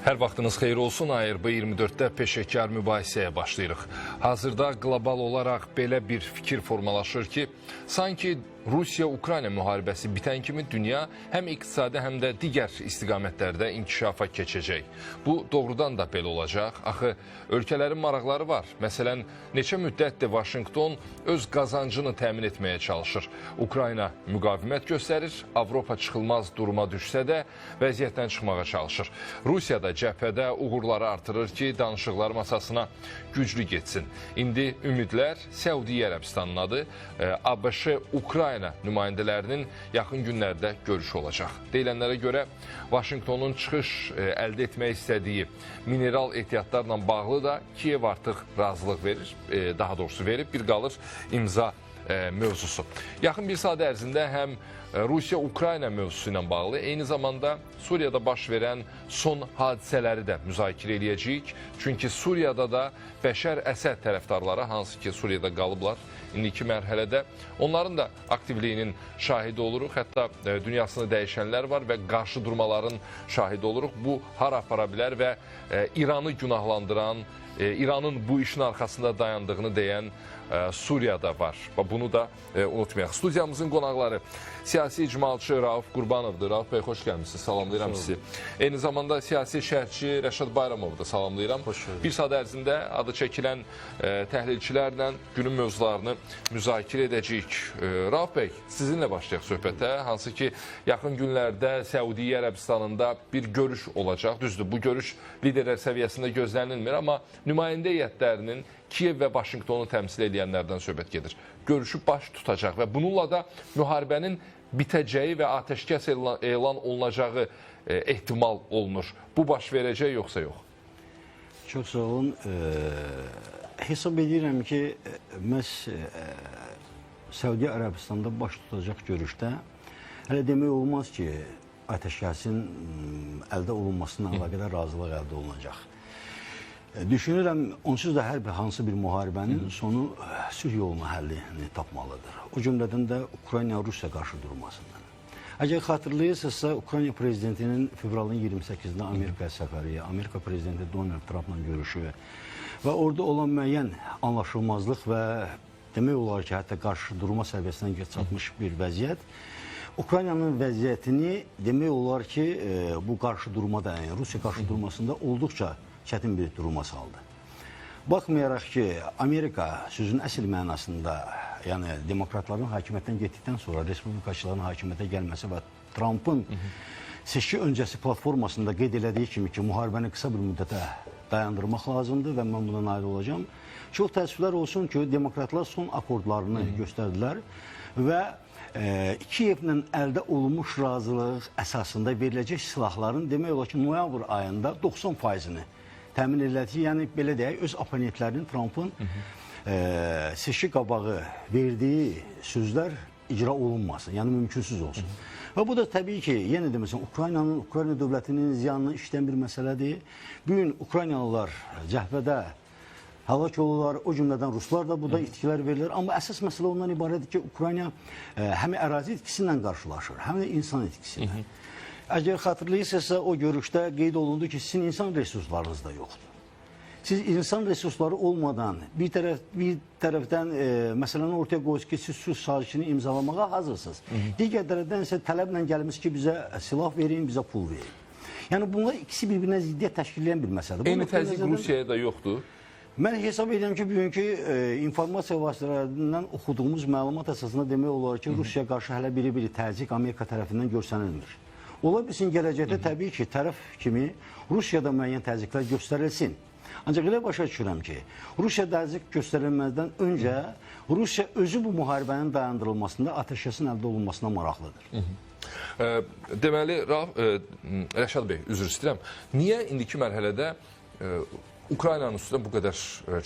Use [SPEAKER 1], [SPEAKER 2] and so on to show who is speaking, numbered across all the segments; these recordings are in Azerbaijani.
[SPEAKER 1] Hər vaxtınız xeyir olsun. ARB 24-də peşəkar mübahisəyə başlayırıq. Hazırda qlobal olaraq belə bir fikir formalaşır ki, sanki Rusiya-Ukrayna müharibəsi bitən kimi dünya həm iqtisadi, həm də digər istiqamətlərdə inkişafa keçəcək. Bu doğrudan da belə olacaq. Axı ölkələrin maraqları var. Məsələn, neçə müddətdir Vaşinqton öz qazancını təmin etməyə çalışır. Ukrayna müqavimət göstərir, Avropa çıxılmaz duruma düşsə də vəziyyətdən çıxmağa çalışır. Rusiya da cəbhədə uğurları artırır ki, danışıqlar masasına güclü getsin. İndi ümidlər Səudiyyə Ərəbistanınadır. ABŞ-Ukrayna nümayəndələrinin yaxın günlərdə görüşü olacaq. Deyilənlərə görə Vaşinqtonun çıxış əldə etmək istədiyi mineral ehtiyatlarla bağlı da Kiyev artıq razılıq verir, daha doğrusu verib, bir qalır imza mövzusu. Yaxın bir saat ərzində həm Rusiya-Ukrayna mövzusu ilə bağlı, eyni zamanda Suriyada baş verən son hadisələri də müzakirə edəcəyik. Çünki Suriyada da Bəşər Əsəd tərəfdarları, hansı ki Suriyada qalıblar indiki mərhələdə, onların da aktivliyinin şahidi oluruq. Hətta dünyasını dəyişənlər var və qarşı durmaların şahidi oluruq. Bu hara apara bilər və İranı günahlandıran, İranın bu işin arxasında dayandığını deyən Suriyada var. Bunu da unutmayaq. Studiyamızın qonaqları siyasi icmalçı Rauf Qurbanovdur. Rauf bəy, xoş gəlmişsiniz. Salamlayıram sizi. Eyni zamanda siyasi şərhçi Rəşad Bayramovu da salamlayıram. Bir saat ərzində adı çəkilən təhlilçilərlə günün mövzularını müzakirə edəcəyik. Rauf bəy, sizinlə başlayaq söhbətə. Hansı ki, yaxın günlərdə Səudiyyə Ərəbistanında bir görüş olacaq. Düzdür, bu görüş liderlər səviyyəsində gözlənilmir, amma nümayəndə heyətlərinin Kiyev və Vaşinqtonu təmsil edənlərdən söhbət gedir. Görüşü baş tutacaq və bununla da müharibənin bitəcəyi və atəşkəs elan olunacağı ehtimal olunur. Bu baş verəcək yoxsa yox?
[SPEAKER 2] Çox sağ olun. Hesab edirəm ki, məhz Səudiyyə Ərəbistanda baş tutacaq görüşdə hələ demək olmaz ki, atəşkəsin əldə olunmasına əlaqədar razılıq əldə olunacaq. Düşünürəm, onsuz da hər hansı bir müharibənin sonu sülh yoluna həllini tapmalıdır. O cümlədən də Ukrayna-Rusiya qarşı durmasından. Əgər xatırlayırsınızsa, Ukrayna prezidentinin fevralın 28-də Amerikaya səfəri, Amerika prezidenti Donald Trumpla görüşü və orada olan müəyyən anlaşılmazlıq və demək olar ki, hətta qarşı durma səviyyəsindən çatmış bir vəziyyət Ukraynanın vəziyyətini demək olar ki, bu qarşı durmada, yəni Rusiya qarşı durmasında olduqca çətin bir duruma saldı. Baxmayaraq ki, Amerika sözün əsl mənasında, yəni demokratların hakimiyyətdən getdikdən sonra respublikaçıların hakimiyyətə gəlməsi və Trumpın seçki öncəsi platformasında qeyd elədiyi kimi ki, müharibəni qısa bir müddətə dayandırmaq lazımdır və mən buna nail olacağım. Çox təəssüflər olsun ki, demokratlar son akordlarını göstərdilər və Kiyevlə əldə olunmuş razılıq əsasında veriləcək silahların demək olar ki, noyabr ayında 90%-ni təmin edilədiyi, yəni belə deyək, öz oponentlərinin Trumpın seçki qabağı verdiyi sözlər icra olunmasın, yəni mümkünsüz olsun. Və bu da təbii ki, yenə deməsin, Ukrayna dövlətinin ziyanına işləyən bir məsələdir. Bugün Ukraynalılar cəhbədə həlak olurlar, o cümlədən Ruslar da burada itkilər verilir. Amma əsas məsələ ondan ibarətdir ki, Ukrayna həm ərazi itkisi ilə qarşılaşır, həm də insan itkisi ilə. Əgər xatırlayırsınızsa, o görüşdə qeyd olundu ki, sizin insan resurslarınız da yoxdur. Siz insan resursları olmadan bir tərəfdən məsələni ortaya qoyursuz ki, siz sülh sazişini imzalamağa hazırsınız. Digər tərəfdən isə tələblə gəlmiş ki, bizə silah verin, bizə pul verin. Yəni bunlar ikisi bir-birinə ziddiyyət təşkil edən bir məsələdir.
[SPEAKER 1] Eyni təzyiq Rusiyaya da yoxdur.
[SPEAKER 2] Mən hesab edirəm ki, bugünkü informasiya vasitələrindən oxuduğumuz məlumat əsasında demək olar ki, Rusiya qarşı hələ biri-biri təzyiq Amerika tərəfindən görsənilmir. Ola bilsin, gələcəkdə təbii ki, tərəf kimi Rusiyada müəyyən təzyiqlər göstərilsin. Ancaq elə başa düşürəm ki, Rusiya təzyiq göstərilməzdən öncə Rusiya özü bu müharibənin dayandırılmasında atəşkəsin əldə olunmasına maraqlıdır.
[SPEAKER 1] Deməli, Rəşad bəy, üzr istəyirəm. Niyə indiki mərhələdə Ukraynanın üstündə bu qədər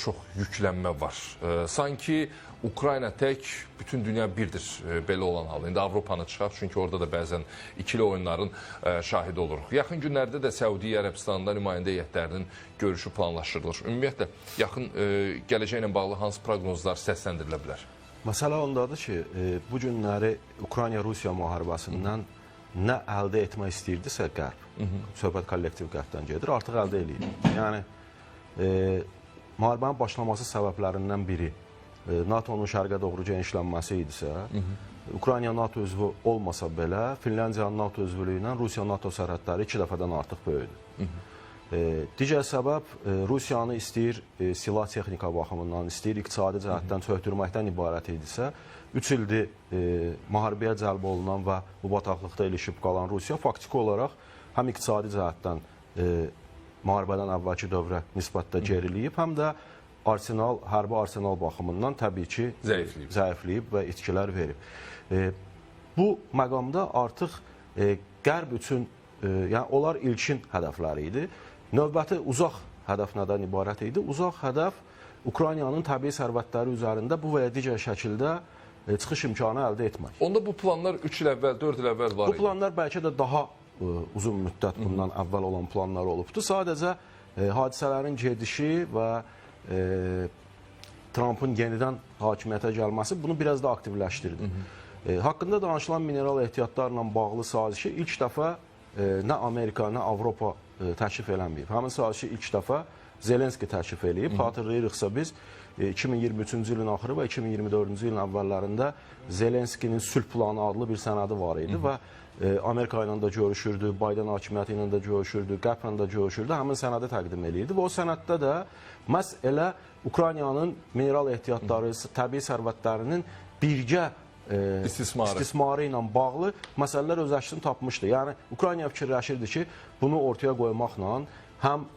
[SPEAKER 1] çox yüklənmə var? Sanki Ukrayna tək, bütün dünya birdir belə olan halda. İndi Avropanı çıxaq, çünki orada da bəzən ikili oyunların şahidi oluruq. Yaxın günlərdə də Səudiyyə Ərəbistanında nümayəndə heyətlərinin görüşü planlaşdırılır. Ümumiyyətlə, yaxın gələcəklə bağlı hansı proqnozlar səsləndirilə bilər?
[SPEAKER 3] Məsələ ondadır ki, bu günləri Ukrayna-Rusiya müharibəsindən nə əldə etmək istəyirdisə Qərb, söhbət kollektiv Qərbdən gedir, artıq əldə eləyir. Yəni, müharibənin başlaması səbəblərindən biri NATO-nun şərqə doğru genişlənməsi idisə, Ukrayna NATO üzvü olmasa belə, Finlandiyanın NATO üzvülüyü ilə Rusiya-NATO sərhədləri 2 dəfədən artıq böyüdü. Digər səbəb Rusiyanı istəyir silah texnika baxımından, istəyir iqtisadi cəhətdən çöktürməkdən ibarət idisə, 3 ildir müharibəyə cəlb olunan və bu bataqlıqda ilişib qalan Rusiya faktiki olaraq həm iqtisadi cəhətdən müharibədən əvvəlki dövrə nisbətdə geriliyib, həm də hərbi arsenal baxımından təbii ki, zəifləyib və itkilər verib. Bu məqamda artıq Qərb üçün, yəni onlar ilkin hədəfləri idi. Növbəti uzaq hədəf nədən ibarət idi? Uzaq hədəf Ukraynanın təbii sərvətləri üzərində bu və ya digər şəkildə çıxış imkanı əldə etmək.
[SPEAKER 1] Onda bu planlar 3 il əvvəl, 4 il əvvəl var idi.
[SPEAKER 3] Bu planlar bəlkə də daha uzun müddət bundan əvvəl olan planlar olubdur. Sadəcə hadisələrin gedişi və Trumpın yenidən hakimiyyətə gəlməsi bunu biraz da aktivləşdirdi. Haqqında danışılan mineral ehtiyatlarla bağlı sazişi ilk dəfə nə Amerika, nə Avropa təklif eləməyib. Həmin sazişi ilk dəfə Zelenski təklif eləyib. Xatırlayırıqsa biz 2023-cü ilin axırı və 2024-cü ilin əvvəllərində Zelenskinin sülh planı adlı bir sənədi var idi və Amerika ilə də görüşürdü, Biden hakimiyyəti ilə də görüşürdü, Qərblə də görüşürdü, həmin sənədi təqdim eləyirdi və o sənəddə də məhz elə Ukraynanın mineral ehtiyatları, təbii sərvətlərinin birgə istismarı ilə bağlı məsələlər öz əksini tapmışdı. Yəni, Ukrayna fikirləşirdi ki, bunu ortaya qoymaqla həm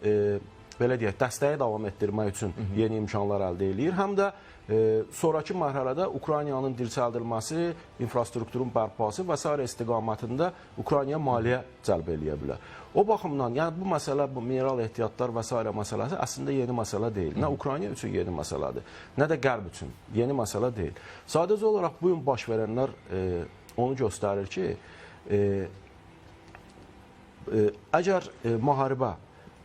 [SPEAKER 3] belə deyək, dəstəyi davam etdirmək üçün yeni imkanlar əldə eləyir, həm də sonraki mərhələdə Ukraynanın dirçəldilməsi, infrastrukturun bərpası və s. istiqamətində Ukraynaya maliyyə cəlb eləyə bilər. O baxımdan, yəni bu məsələ, bu mineral ehtiyatlar və s. məsələsi əslində yeni məsələ deyil. Nə Ukrayna üçün yeni məsələdir, nə də Qərb üçün yeni məsələ deyil. Sadəcə olaraq bu gün baş verənlər onu göstərir ki, əgər müharibə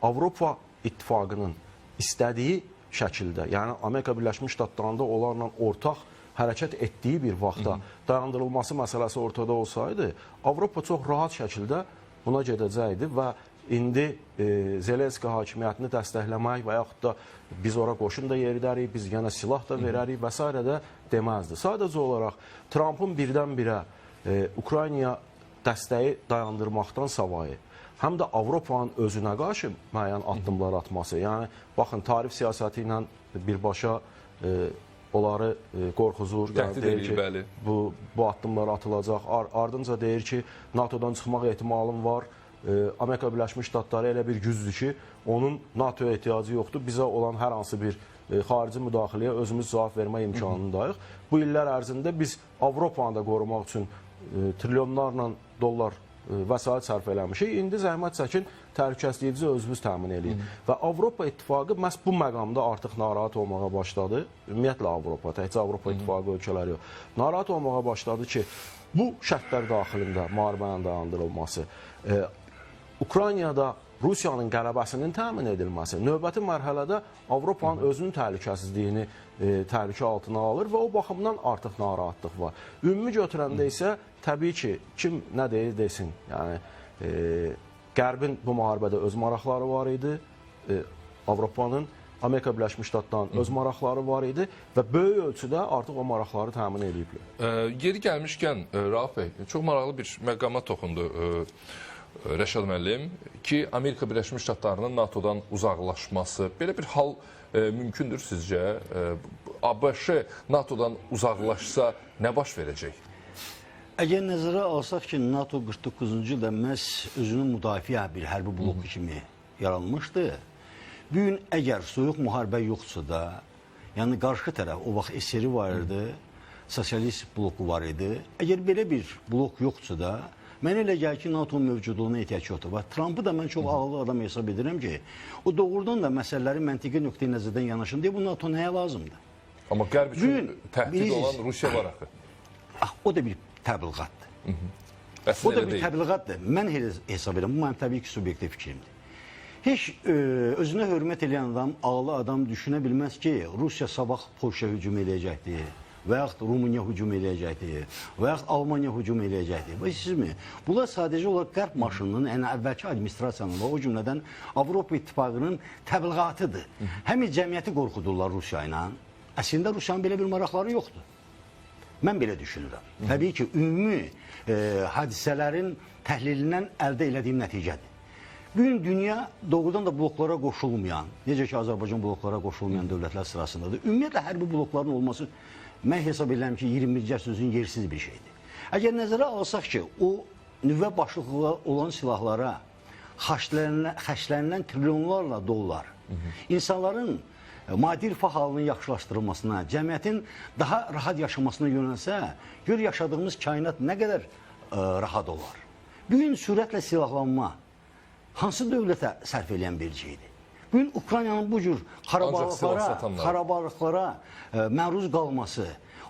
[SPEAKER 3] Avropa İttifaqının istədiyi şəkildə, yəni Amerika Birləşmiş Ştatlarında onlarla ortaq hərəkət etdiyi bir vaxtda dayandırılması məsələsi ortada olsaydı, Avropa çox rahat şəkildə buna gedəcəkdi və indi Zelenski hakimiyyətini dəstəkləmək və yaxud da biz ora qoşun da yeridərik, biz yenə silah da verərik və s. də deməzdi. Sadəcə olaraq Trumpın birdən-birə Ukraynaya dəstəyi dayandırmaqdan savayı, həm də Avropanın özünə qarşı müəyyən addımlar atması, yəni baxın, tarif siyasəti ilə birbaşa onları qorxuzur, yəni deyir ki, bu addımlar atılacaq, ardınca deyir ki, NATO-dan çıxmaq ehtimalım var, Amerika Birləşmiş Ştatları elə bir güzdür ki, onun NATO-ya ehtiyacı yoxdur, bizə olan hər hansı bir xarici müdaxiləyə özümüz cavab vermək imkanındayıq. Bu illər ərzində biz Avropanı da qorumaq üçün trilyonlarla dollar vəsait sərf eləmişik. İndi zəhmət çəkin təhlükəsizliyimizi özümüz təmin edirik. Və Avropa İttifaqı məhz bu məqamda artıq narahat olmağa başladı. Ümumiyyətlə Avropa, təkcə Avropa İttifaqı ölkələri yox. Narahat olmağa başladı ki, bu şərtlər daxilində müharibənin dayandırılması, Ukraynada Rusiyanın qələbəsinin təmin edilməsi növbəti mərhələdə Avropanın özünün təhlükəsizliyini təhlükə altına alır və o baxımdan artıq narahatlıq var. Ümumi götürəndə isə təbii ki, kim nə deyir desin. Yəni, Qərbin bu müharibədə öz maraqları var idi, Avropanın, Amerika Birləşmiş Ştatlarının öz maraqları var idi və böyük ölçüdə artıq o maraqları təmin ediblər.
[SPEAKER 1] Yeri gəlmişkən, Rauf bəy, çox maraqlı bir məqama toxundu Rəşad müəllim ki, Amerika Birləşmiş Ştatlarının NATO-dan uzaqlaşması, belə bir hal mümkündür sizcə? ABŞ NATO-dan uzaqlaşsa nə baş verəcək?
[SPEAKER 2] Əgər nəzərə alsaq ki, NATO 49-cu ildə məhz özünün müdafiə bir hərbi bloku kimi yaranmışdı. Bu gün əgər soyuq müharibə yoxdursa da, yəni qarşı tərəf, o vaxt SSR var idi, sosialist bloku var idi. Əgər belə bir blok yoxdursa da, mənə elə gəlir ki, NATO-nun mövcudluğuna ehtiyac yoxdur. Və Trumpı da mən çox ağıllı adam hesab edirəm ki, o doğrudan da məsələləri məntiqi nöqteyi nəzərdən yanaşın deyə bu NATO nəyə lazımdır?
[SPEAKER 1] Amma Qərb üçün təhdid olan Rusiya var axı.
[SPEAKER 2] O da bir təbliğatdır. O da bir təbliğatdır. Mən hesab edirəm, bu mənim təbii ki, subyektiv fikrimdir. Heç özünə hörmət edən adam, ağlı adam düşünə bilməz ki, Rusiya sabah Polşa hücum edəcəkdir, və yaxud Rumıniya hücum eləyəcəkdir, və yaxud Almaniya hücum eləyəcəkdir. Bilirsizmi? Bunlar sadəcə olaraq qərb maşınının, yəni əvvəlki administrasiyanın və o cümlədən Avropa İttifaqının təbliğatıdır. Həmin cəmiyyəti qorxudurlar Rusiya ilə. Əslində Rusiyanın belə bir maraqları yoxdur. Mən belə düşünürəm. Təbii ki, ümumi hadisələrin təhlilindən əldə elədiyim nəticədir. Bugün dünya doğrudan da bloklara qoşulmayan, necə ki Azərbaycan bloklara qoşulmayan dövlətlər sırasındadır. Ümumiyyətlə hərbi blokların olması mən hesab edirəm ki, 21-ci əsrin yersiz bir şeydir. Əgər nəzərə alsaq ki, o nüvə başlıqlı olan silahlara xərclənilən trilyonlarla dollar, insanların maddi rifah halının yaxşılaşdırılmasına, cəmiyyətin daha rahat yaşamasına yönəlsə, gör yaşadığımız kainat nə qədər rahat olar. Bugün sürətlə silahlanma hansı dövlətə sərf edən bir şeydir? Bugün Ukraynanın bu cür xarabalıqlara məruz qalması,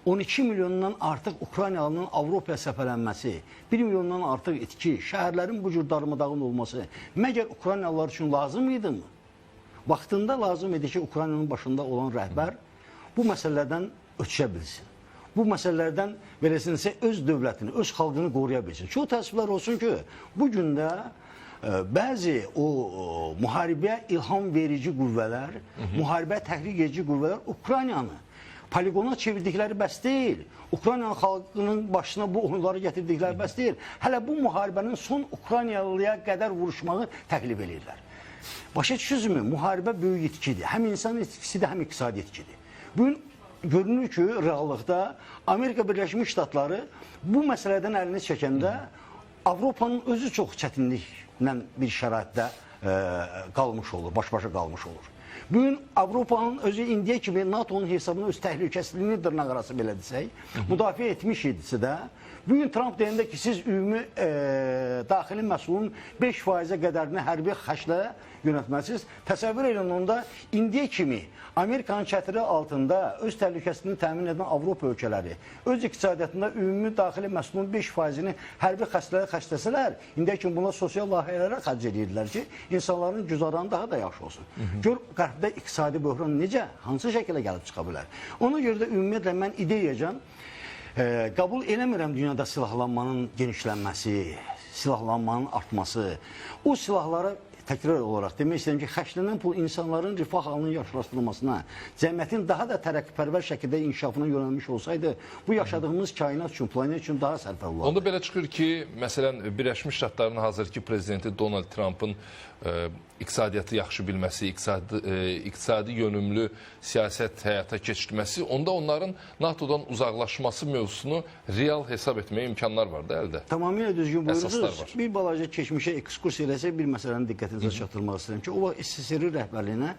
[SPEAKER 2] 12 milyondan artıq Ukraynalının Avropaya səfərlənməsi, 1 milyondan artıq itki, şəhərlərin bu cür darmadağın olması məgər Ukraynalılar üçün lazım idi mi? Vaxtında lazım idi ki, Ukraynanın başında olan rəhbər bu məsələlərdən ötüşə bilsin. Bu məsələlərdən beləsinsə öz dövlətini, öz xalqını qoruya bilsin. Çox təəssüflər olsun ki, bu gün də bəzi o müharibəyə ilham verici qüvvələr, müharibəyə təhrik edici qüvvələr Ukraynanı poligona çevirdikləri bəs deyil. Ukrayna xalqının başına bu oyunları gətirdikləri bəs deyil. Hələ bu müharibənin son Ukraynalıya qədər vuruşmağı təklif edirlər. Başa düşürsünüzmü? Müharibə böyük itkidir. Həm insan itkisidir, həm iqtisadi itkidir. Bugün görünür ki, reallıqda Amerika Birləşmiş Ştatları bu məsələdən əlini çəkəndə Avropanın özü çox çətinliklə bir şəraitdə qalmış olur, baş-başa qalmış olur. Bugün Avropanın özü indiyə kimi NATO'nun hesabına öz təhlükəsizliyini dırnaqarası belə desək, müdafiə etmiş idisə də, bugün Trump deyəndə ki, siz ümumi daxili məhsulun 5%-ə qədərini hərbi xərclə yönətməlisiniz. Təsəvvür edin onda indiyə kimi Amerikanın çətiri altında öz təhlükəsizliyini təmin edən Avropa ölkələri öz iqtisadiyyatında ümumi daxili məhsulun 5%-ni hərbi xərclərə xərcləsələr, indiyə kimi buna sosial layihələrə xərc edirlər ki, insanların güzəranı daha da yaxşı olsun. Gör, qərbdə iqtisadi böhran necə, hansı şəkilə gəlib çıxa bilər? Ona görə də ümumiyyətlə mən ideyacan qəbul eləmirəm dünyada silahlanmanın genişlənməsi, silahlanmanın artması, o silahlara təkrar olaraq demək istəyirəm ki, xərclənən pul insanların rifah halının yaxşılaşdırılmasına, cəmiyyətin daha da tərəqqipərvər şəkildə inkişafına yönəlmiş olsaydı, bu yaşadığımız kainat üçün, planet üçün daha sərfəli olardı.
[SPEAKER 1] Onda belə çıxır ki, məsələn, Birləşmiş Ştatların hazırki prezidenti Donald Trump'ın iqtisadiyyatı yaxşı bilməsi, iqtisadi yönümlü siyasət həyata keçirməsi, onda onların NATO'dan uzaqlaşması mövzusunu real hesab etməyə imkanlar var da əldə.
[SPEAKER 2] Tamamilə düzgün buyurursunuz. Bir balaca keçmişə ekskurs eləsək, bir məsələnin diqqətinizə çatdırmaq istəyirəm ki, o vaxt SSR rəhbərliyinə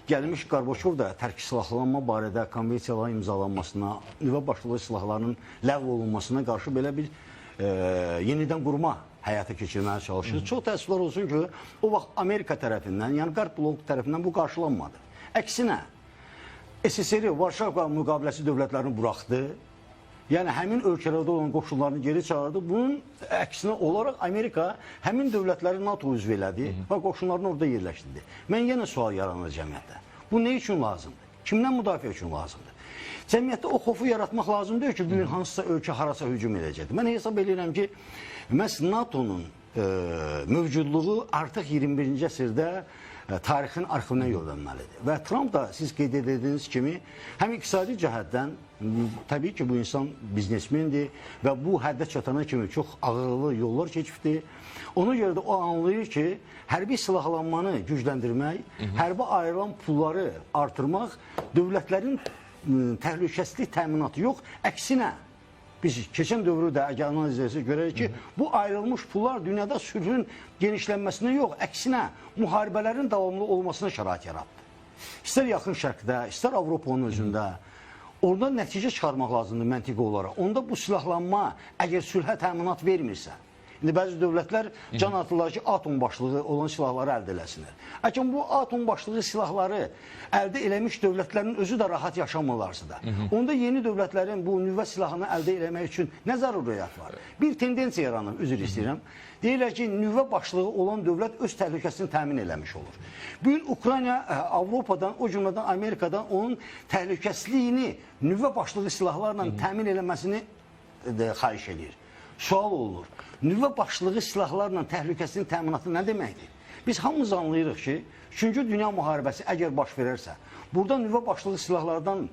[SPEAKER 2] gəlmiş Qarbaçov da tərk silahlanma barədə konvensiyaların imzalanmasına, nüvə başlıqlı silahlarının ləğv olunmasına qarşı belə bir yenidən qurma həyata keçirməyə çalışır. Çox təəssüflər olsun ki, o vaxt Amerika tərəfindən, yəni Qərb bloku tərəfindən bu qarşılanmadı. Əksinə, SSR Varşava müqaviləsi dövlətlərini buraxdı. Yəni, həmin ölkələrdə olan qoşullarını geri çağırdı. Bunun əksinə olaraq Amerika həmin dövlətləri NATO üzv elədi və qoşullarını orada yerləşdirdi. Mən yenə sual yaranır cəmiyyətdə. Bu nə üçün lazımdır? Kimdən müdafiə üçün lazımdır? Cəmiyyətdə o xofu yaratmaq lazım deyil ki, bugün hansısa ölkə harasa hücum edəcəkdir. Mən hesab edirəm ki, məhz NATO'nun mövcudluğu artıq 21-ci əsrdə tarixin arxivına yollanmalıdır. Və Trump da siz qeyd edildiyiniz kimi həm iqtisadi cəhətdən, təbii ki, bu insan biznesmendir və bu həddə çatana kimi çox ağırlı yollar keçibdir. Ona görə də o anlayır ki, hərbi silahlanmanı gücləndirmək, hərbi ayrılan pulları artırmaq dövlətlərin təhlükəsizlik təminatı yox, əksinə biz keçən dövrü də əgər analiz etsək görək ki, bu ayrılmış pullar dünyada sülhün genişlənməsinə yox, əksinə müharibələrin davamlı olmasına şərait yaratdı. İstər yaxın şərqdə, istər Avropanın özündə orada nəticə çıxarmaq lazımdır məntiqi olaraq. Onda bu silahlanma əgər sülhə təminat vermirsə, İndi bəzi dövlətlər can atırlar ki, atom başlığı olan silahları əldə eləsinlər. Lakin bu atom başlığı silahları əldə eləmiş dövlətlərin özü də rahat yaşamırlarsa da, onda yeni dövlətlərin bu nüvə silahını əldə eləmək üçün nə zəruriyyət var? Bir tendensiya yaranır, üzr istəyirəm. Deyirlər ki, nüvə başlığı olan dövlət öz təhlükəsini təmin eləmiş olur. Bu gün Ukrayna Avropadan, o cümlədən Amerikadan onun təhlükəsizliyini nüvə başlığı silahlarla təmin eləməsini xahiş edir. Sual olunur, nüvə başlığı silahlarla təhlükəsinin təminatı nə deməkdir? Biz hamımız anlayırıq ki, 3-cü Dünya müharibəsi əgər baş verərsə, burada nüvə başlığı silahlardan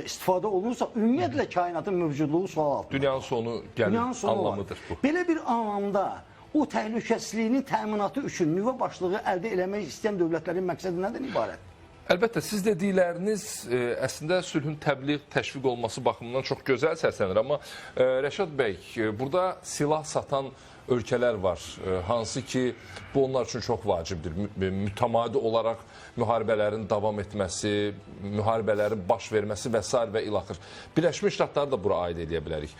[SPEAKER 2] istifadə olunursa, ümumiyyətlə kainatın mövcudluğu sual altında.
[SPEAKER 1] Dünyanın sonu gəlir anlamıdır bu.
[SPEAKER 2] Belə bir anlamda o təhlükəsizliyinin təminatı üçün nüvə başlığı əldə eləmək istəyən dövlətlərin məqsədi nədən ibarət?
[SPEAKER 1] Əlbəttə, siz dedikləriniz əslində sülhün təbliğ, təşviq olması baxımından çox gözəl səslənir. Amma Rəşad bəy, burada silah satan ölkələr var, hansı ki, bu onlar üçün çox vacibdir. Mütəmadi olaraq müharibələrin davam etməsi, müharibələrin baş verməsi və s. və ilaxır. Birləşmiş Ştatları da bura aid edə bilərik.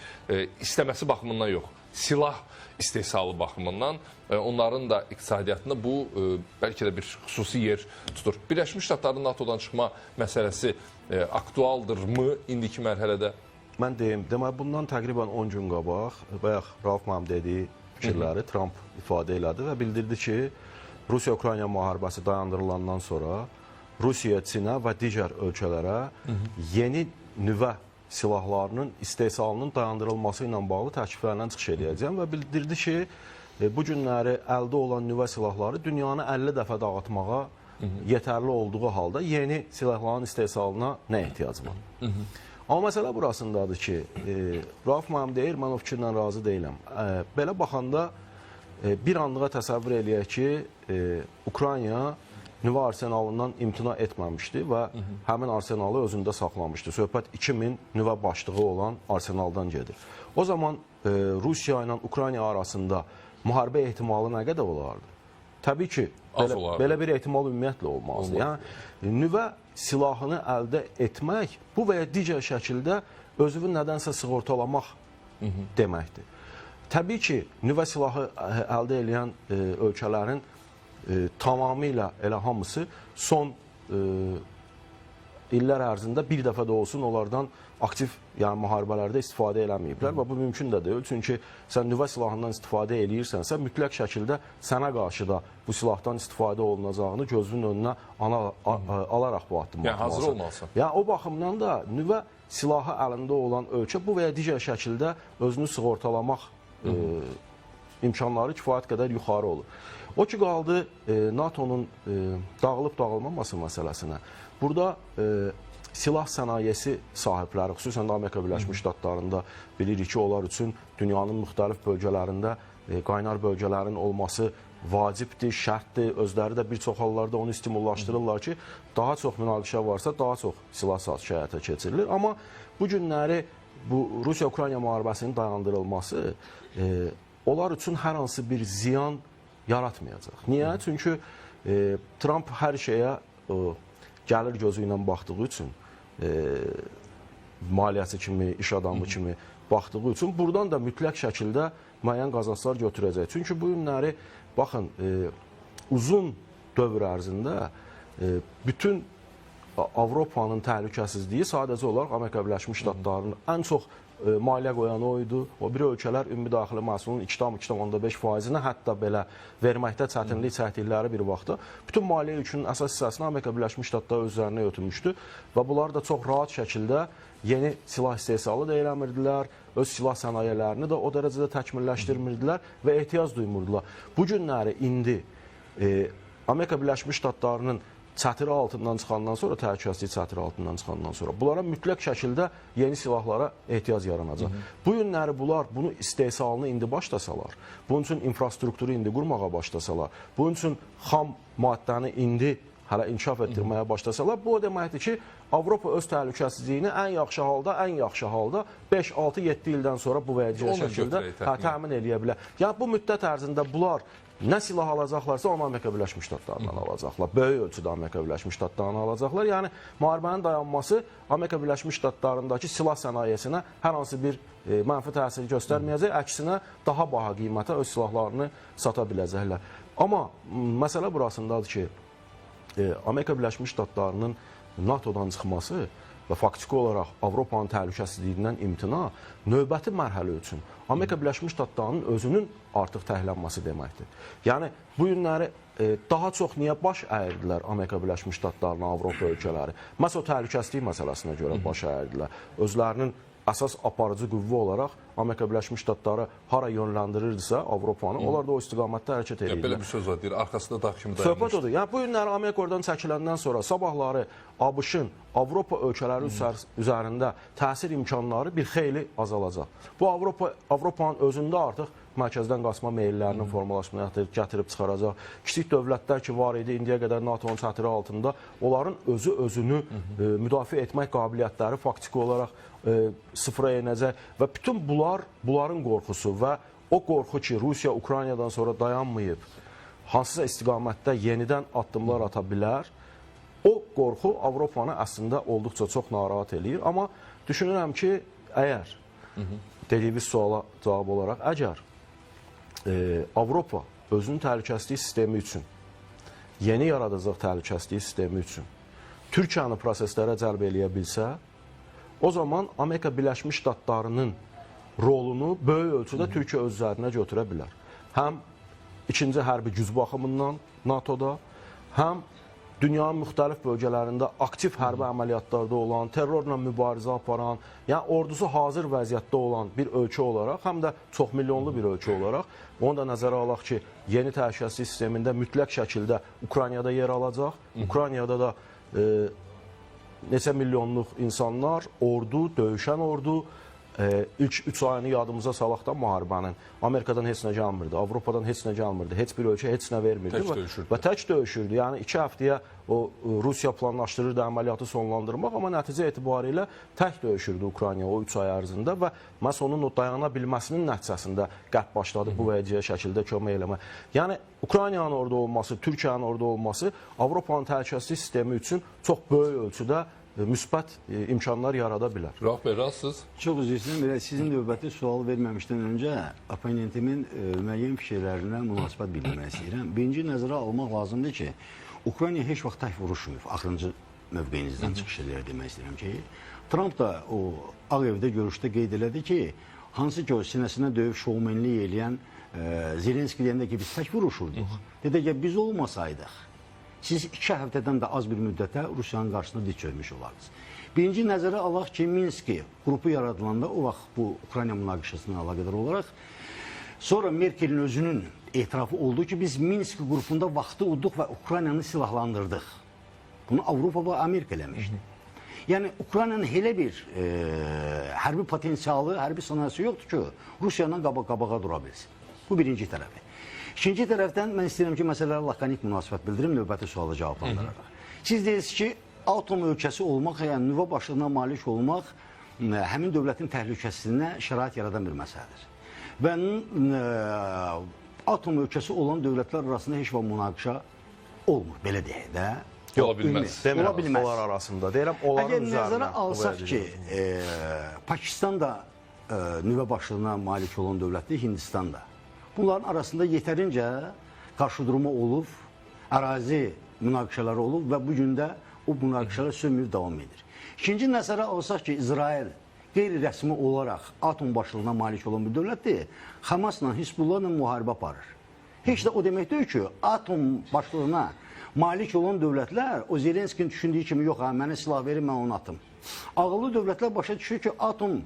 [SPEAKER 1] İstəməsi baxımından yox, silah istehsalı baxımından onların da iqtisadiyyatında bu bəlkə də bir xüsusi yer tutur. Birləşmiş Ştatların NATO-dan çıxma məsələsi aktualdırmı indiki mərhələdə?
[SPEAKER 3] Mən deyim, demək bundan təqribən 10 gün qabaq, bayaq Rauf mənim dediyi fikirləri Trump ifadə elədi və bildirdi ki, Rusiya-Ukrayna müharibəsi dayandırılandan sonra Rusiya, Çinə və digər ölkələrə yeni nüvə silahlarının istehsalının dayandırılması ilə bağlı təkliflərlə çıxış edəcəm və bildirdi ki, bu günləri əldə olan nüvə silahları dünyanı 50 dəfə dağıtmağa yetərli olduğu halda yeni silahların istehsalına nə ehtiyac var? Amma məsələ burasındadır ki, Rauf mənim deyir, mən o fikirlə razı deyiləm. Belə baxanda bir anlığa təsəvvür eləyək ki, Ukrayna nüvə arsenalından imtina etməmişdi və həmin arsenalı özündə saxlamışdı. Söhbət 2000 nüvə başlığı olan arsenaldan gedir. O zaman Rusiya ilə Ukrayna arasında müharibə ehtimalı nə qədər olardı? Təbii ki, belə bir ehtimal ümumiyyətlə olmazdı. Yəni, nüvə silahını əldə etmək bu və ya digər şəkildə özünü nədənsə sığortalamaq deməkdir. Təbii ki, nüvə silahı əldə edən ölkələrin tamamilə elə hamısı son illər ərzində bir dəfə də olsun onlardan aktiv müharibələrdə istifadə eləməyiblər və bu mümkün də deyil. Çünki sən nüvə silahından istifadə eləyirsənsə, mütləq şəkildə sənə qarşı da bu silahdan istifadə olunacağını gözünün önünə alaraq bu addımı atmalısan.
[SPEAKER 1] Hazır olmalısan.
[SPEAKER 3] O baxımdan da nüvə silahı əlində olan ölkə bu və ya digər şəkildə özünü sığortalamaq imkanları kifayət qədər yuxarı olur. O ki, qaldı NATO-nun dağılıb-dağılmaması məsələsinə. Burada silah sənayesi sahibləri, xüsusən də Amerika Birləşmiş Ştatlarında bilirik ki, onlar üçün dünyanın müxtəlif bölgələrində qaynar bölgələrin olması vacibdir, şərtdir. Özləri də bir çox hallarda onu stimullaşdırırlar ki, daha çox münaqişə varsa, daha çox silah satışı həyata keçirilir. Amma bu günləri bu Rusiya-Ukrayna müharibəsinin dayandırılması onlar üçün hər hansı bir ziyan yaratmayacaq. Niyə? Çünki Trump hər şeyə gəlir gözü ilə baxdığı üçün, maliyyəsi kimi, iş adamı kimi baxdığı üçün buradan da mütləq şəkildə müəyyən qazanclar götürəcək. Çünki bu günləri, baxın, uzun dövr ərzində bütün Avropanın təhlükəsizliyi sadəcə olaraq Amerika Birləşmiş Ştatlarının ən çox maliyyə qoyanı o idi. O bir ölkələr ümumi daxili məhsulunun 2,5%-nə hətta belə verməkdə çətinlik çəkdikləri bir vaxtda bütün maliyyə yükünün əsas hissəsini Amerika Birləşmiş Ştatları özlərinə götürmüşdü və bunlar da çox rahat şəkildə yeni silah istehsalı da eləmirdilər, öz silah sənayələrini də o dərəcədə təkmilləşdirmirdilər və ehtiyac duymurdular. Bu günləri indi Amerika Birləşmiş Ştatlarının çətiri altından çıxandan sonra, təhlükəsizlik çətiri altından çıxandan sonra bunlara mütləq şəkildə yeni silahlara ehtiyac yaranacaq. Bu günləri bunlar bunu istehsalını indi başlasalar, bunun üçün infrastrukturu indi qurmağa başlasalar, bunun üçün xam maddəni indi hələ inkişaf etdirməyə başlasalar, bu o deməkdir ki, Avropa öz təhlükəsizliyini ən yaxşı halda 5, 6, 7 ildən sonra bu vəziyyət şəkildə təmin eləyə bilər. Yəni, bu müddət ərzində bunlar nə silah alacaqlarsa onu Amerika Birləşmiş Ştatlarından alacaqlar. Böyük ölçüdə Amerika Birləşmiş Ştatlarından alacaqlar. Yəni, müharibənin dayanması Amerika Birləşmiş Ştatlarındakı silah sənayesinə hər hansı bir mənfi təsir göstərməyəcək, əksinə daha baha qiymətə öz silahlarını sata biləcəklər. Amma məsələ burasındadır ki, Amerika Birləşmiş Ştatlarının NATO-dan çıxması və faktiki olaraq Avropanın təhlükəsizliyindən imtina növbəti mərhələ üçün Amerika Birləşmiş Ştatlarının özünün artıq təhlənməsi deməkdir. Yəni, bu günləri daha çox niyə baş əyirdilər Amerika Birləşmiş Ştatlarına, Avropa ölkələri? Məhz o təhlükəsizlik məsələsinə görə baş əyirdilər. Özlərinin əsas aparıcı qüvvə olaraq Amerika Birləşmiş Ştatları hara yönləndirirdisə Avropanı, onlar da o istiqamətdə hərəkət edirlər.
[SPEAKER 1] Belə bir söz var, deyir, arkasında dağ kimi dayanmış.
[SPEAKER 3] Söhbət odur. Yəni, bu günləri Amerika oradan çəkiləndən sonra sabahları ABŞ-ın Avropa ölkələri üzərində təsir imkanları bir xeyli azalacaq. Bu, Avropanın özündə artıq mərkəzdən qaçma meyillərinin formalaşmaya gətirib çıxaracaq. Kiçik dövlətlər ki, var idi, indiyə qədər NATO-nun çətiri altında, onların özünü müdafiə etmək qabiliyyətləri faktiki olaraq sıfıra enəcək və bütün bunların qorxusu və o qorxu ki, Rusiya Ukraynadan sonra dayanmayıb, hansısa istiqamətdə yenidən addımlar ata bilər, o qorxu Avropanı əslində olduqca çox narahat eləyir. Amma düşünürəm ki, əgər, dediyiniz suala cavab olaraq, əgər Avropa özünün təhlükəsizlik sistemi üçün, yeni yaradacaq təhlükəsizlik sistemi üçün Türkiyəni proseslərə cəlb eləyə bilsə, o zaman Amerika Birləşmiş Ştatlarının rolunu böyük ölçüdə Türkiyə öz üzərinə götürə bilər. Həm ikinci hərbi güc baxımından NATO-da, həm dünyanın müxtəlif bölgələrində aktiv hərbi əməliyyatlarda olan, terrorla mübarizə aparan, yəni ordusu hazır vəziyyətdə olan bir ölkə olaraq, həm də çox milyonlu bir ölkə olaraq, onu da nəzərə alaq ki, yeni təhlükəsizlik sistemində mütləq şəkildə Ukraynada yer alacaq. Ukraynada da neçə milyonluq insanlar, ordu, döyüşən ordu, ilk 3 ayını yadımıza salaq da müharibənin. Amerikadan heç nə gəlmirdi, Avropadan heç nə gəlmirdi, heç bir ölkə heç nə vermirdi və tək döyüşürdü. Yəni 2 həftəyə o Rusiya planlaşdırırdı əməliyyatı sonlandırmaq, amma nəticə etibarilə tək döyüşürdü Ukrayna o 3 ay ərzində və məhz onun o dayana bilməsinin nəticəsində qət başladı bu vəciyə şəkildə kömək eləmək. Yəni Ukraynanın orada olması, Türkiyənin orada olması Avropanın təhlükəsizlik sistemi üçün çox böyük ölçüdə müsbət imkanlar yarada bilər.
[SPEAKER 1] Rauf bəy, razısınız?
[SPEAKER 2] Çox üzr istəyirəm. Sizin növbəti sual verməmişdən öncə oponentimin müəyyən fikirlərinə münasibət bildirmək istəyirəm. Birinci nəzərə almaq lazımdır ki, Ukrayna heç vaxt tək vuruşmuyub. Axırıncı mövqeyinizdən çıxış edərək demək istəyirəm ki, Trump da o Ağ Evdə görüşdə qeyd elədi ki, hansı ki o sinəsinə döyüb şovmenlik eləyən Zelenski deyəndə ki, biz tək vuruşurduq. Dedi ki, biz olmasaydıq, siz 2 həftədən də az bir müddətə Rusiyanın qarşısında diz çökmüş olardınız. Birinci nəzərə alaq ki, Minski qrupu yaradılanda, o vaxt bu Ukrayna münaqişəsinə əlaqədar olaraq, sonra Merkelin özünün etirafı oldu ki, biz Minski qrupunda vaxtı udduq və Ukraynanı silahlandırdıq. Bunu Avropa və Amerika eləmişdi. Yəni, Ukraynanın elə bir hərbi potensialı, hərbi sənayesi yoxdur ki, Rusiyanın qabağa dura bilsin. Bu birinci tərəfi. İkinci tərəfdən mən istəyirəm ki, məsələlərə lakanik münasibət bildirim, növbəti sualı cavablandıraraq. Siz deyirsiniz ki, atom ölkəsi olmaq, yəni nüvə başlığına malik olmaq həmin dövlətin təhlükəsizliyinə şərait yaradan bir məsələdir. Və atom ölkəsi olan dövlətlər arasında heç vaxt münaqişə olmur, belə deyək də.
[SPEAKER 1] Ola bilməz.
[SPEAKER 3] Ola bilməz. Onlar arasında. Deyirəm, onların üzərinə.
[SPEAKER 2] Əgər nəzərə alsaq ki, Pakistan da nüvə başlığına malik olan dövlətdir, Hindistan da. Bunların arasında yetərincə qarşıdurma olub, ərazi münaqişələri olub və bu gün də o münaqişələr sönməyib davam edir. İkinci nəzərə alsaq ki, İsrail qeyri-rəsmi olaraq atom başlığına malik olan bir dövlətdir, Hamasla, Hizbullahla müharibə aparır. Heç də o demək deyil ki, atom başlığına malik olan dövlətlər o Zelenskinin düşündüyü kimi yox, mənə silah verin, mən onu atım. Ağıllı dövlətlər başa düşür ki, atom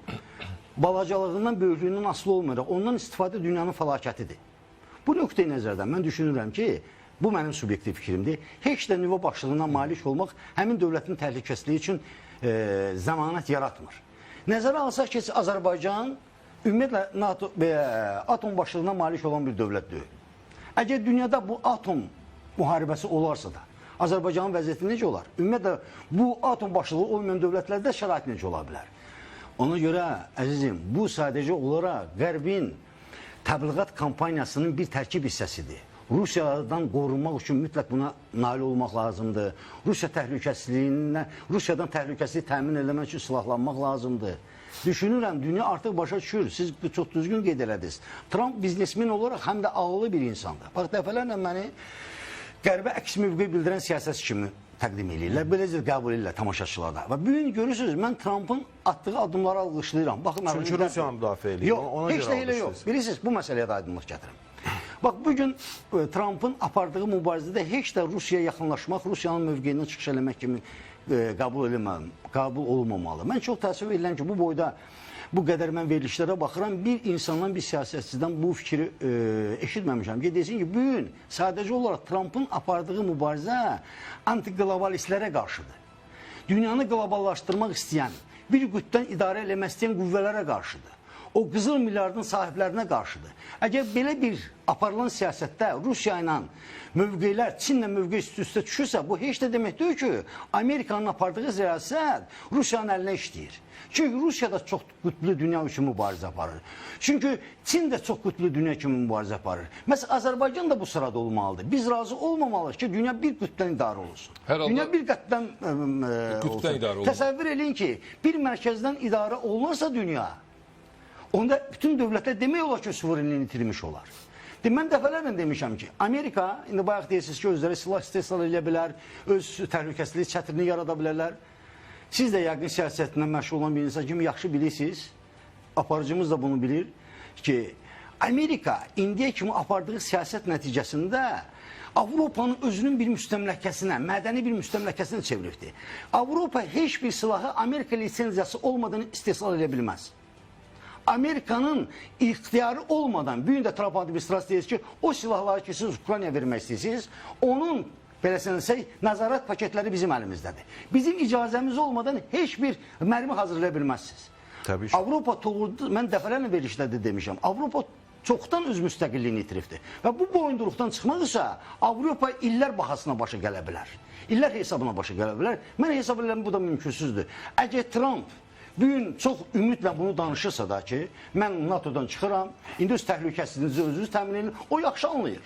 [SPEAKER 2] balacalığından, böyüklüyündən asılı olmayaraq, ondan istifadə dünyanın fəlakətidir. Bu nöqteyi nəzərdən mən düşünürəm ki, bu mənim subyektiv fikrimdir. Heç də nüvə başlığına malik olmaq həmin dövlətin təhlükəsizliyi üçün zəmanət yaratmır. Nəzərə alsaq ki, Azərbaycan ümumiyyətlə NATO və atom başlığına malik olan bir dövlət deyil. Əgər dünyada bu atom müharibəsi olarsa da, Azərbaycanın vəziyyəti necə olar? Ümumiyyətlə, bu atom başlığı olmayan dövlətlərdə şərait necə ola bilər? Ona görə, əzizim, bu sadəcə olaraq Qərbin təbliğat kampaniyasının bir tərkib hissəsidir. Rusiyadan qorunmaq üçün mütləq buna nail olmaq lazımdır. Rusiyadan təhlükəsizliyi təmin etmək üçün silahlanmaq lazımdır. düşünürəm, dünya artıq başa düşür. Siz çox düzgün qeyd elədiniz. Trump biznesmen olaraq həm də ağıllı bir insandır. Bax, dəfələrlə məni qərbə əks mövqe bildirən siyasətçi kimi təqdim edirlər. Beləcə qəbul edirlər tamaşaçılarda. Və bu gün görürsünüz, mən Trumpın atdığı adımları alqışlayıram. Baxın,
[SPEAKER 3] Çünki Rusiya müdafiə edir.
[SPEAKER 2] Yox, heç də elə yox. Bilirsiniz, bu məsələyə də aydınlıq gətirim. Bax, bugün Trumpın apardığı mübarizədə heç də Rusiyaya yaxınlaşmaq, Rusiyanın mövqeyindən çıxış eləmək kimi qəbul olunmamalı. Mən çox təəssüf edirəm ki, bu boyda bu qədər mən verilişlərə baxıram, bir insandan, bir siyasətçidən bu fikri eşitməmişəm ki, desin ki, bugün sadəcə olaraq Trumpın apardığı mübarizə antiqlobalistlərə qarşıdır. Dünyanı qloballaşdırmaq istəyən, bir qütbdən idarə eləmək istəyən qüvvələrə qarşıdır. O qızıl milyardın sahiblərinə qarşıdır. Əgər belə bir aparılan siyasətdə Rusiya ilə mövqelər, Çinlə mövqe üst-üstə düşürsə, bu heç də demək deyil ki, Amerikanın apardığı siyasət Rusiyanın əlinə işləyir. Çünki Rusiya da çox qütblü dünya üçün mübarizə aparır. Çünki Çin də çox qütblü dünya kimi mübarizə aparır. Məsələn, Azərbaycan da bu sırada olmalıdır. Biz razı olmamalıyıq ki, dünya bir qütbdən idarə olsun. Dünya bir qütbdən olsun. Təsəvvür edin ki, bir mərkəzdən idarə olunursa dünya, onda bütün dövlətlər demək olar ki, suverenliğini itirmiş olar. Mən dəfələrlə demişəm ki, Amerika, indi bayaq deyirsiniz ki, özləri silah istehsal edə bilər, öz təhlükəsizlik çətirini yarada bilərlər. Siz də yəqin siyasətindən məşğul olan bir insan kimi yaxşı bilirsiniz, aparıcımız da bunu bilir ki, Amerika indiyə kimi apardığı siyasət nəticəsində Avropanın özünün bir müstəmləkəsinə, mədəni bir müstəmləkəsinə çeviribdir. Avropa heç bir silahı Amerika lisenziyası olmadan istehsal edə bilməz. Amerikanın ixtiyarı olmadan, bugün də Trump administrasiyası deyir ki, o silahları ki, siz Ukraynaya vermək istəyirsiniz, onun beləsinsək, nəzarət paketləri bizim əlimizdədir. Bizim icazəmiz olmadan heç bir mərmi hazırlaya bilməzsiniz.
[SPEAKER 3] Təbii ki.
[SPEAKER 2] Avropa doğrudur, mən dəfələrlə verilişlərdə demişəm, Avropa çoxdan öz müstəqilliyini itiribdir. Və bu boyunduruqdan çıxmaq isə Avropa illər bahasına başa gələ bilər. İllər hesabına başa gələ bilər. Mən hesab edirəm, bu da mümkünsüzdür. Əgər Trump bugün çox ümidlə bunu danışırsa da ki, mən NATO'dan çıxıram, indi öz təhlükəsizliyinizi özünüz təmin edin, o yaxşı anlayır.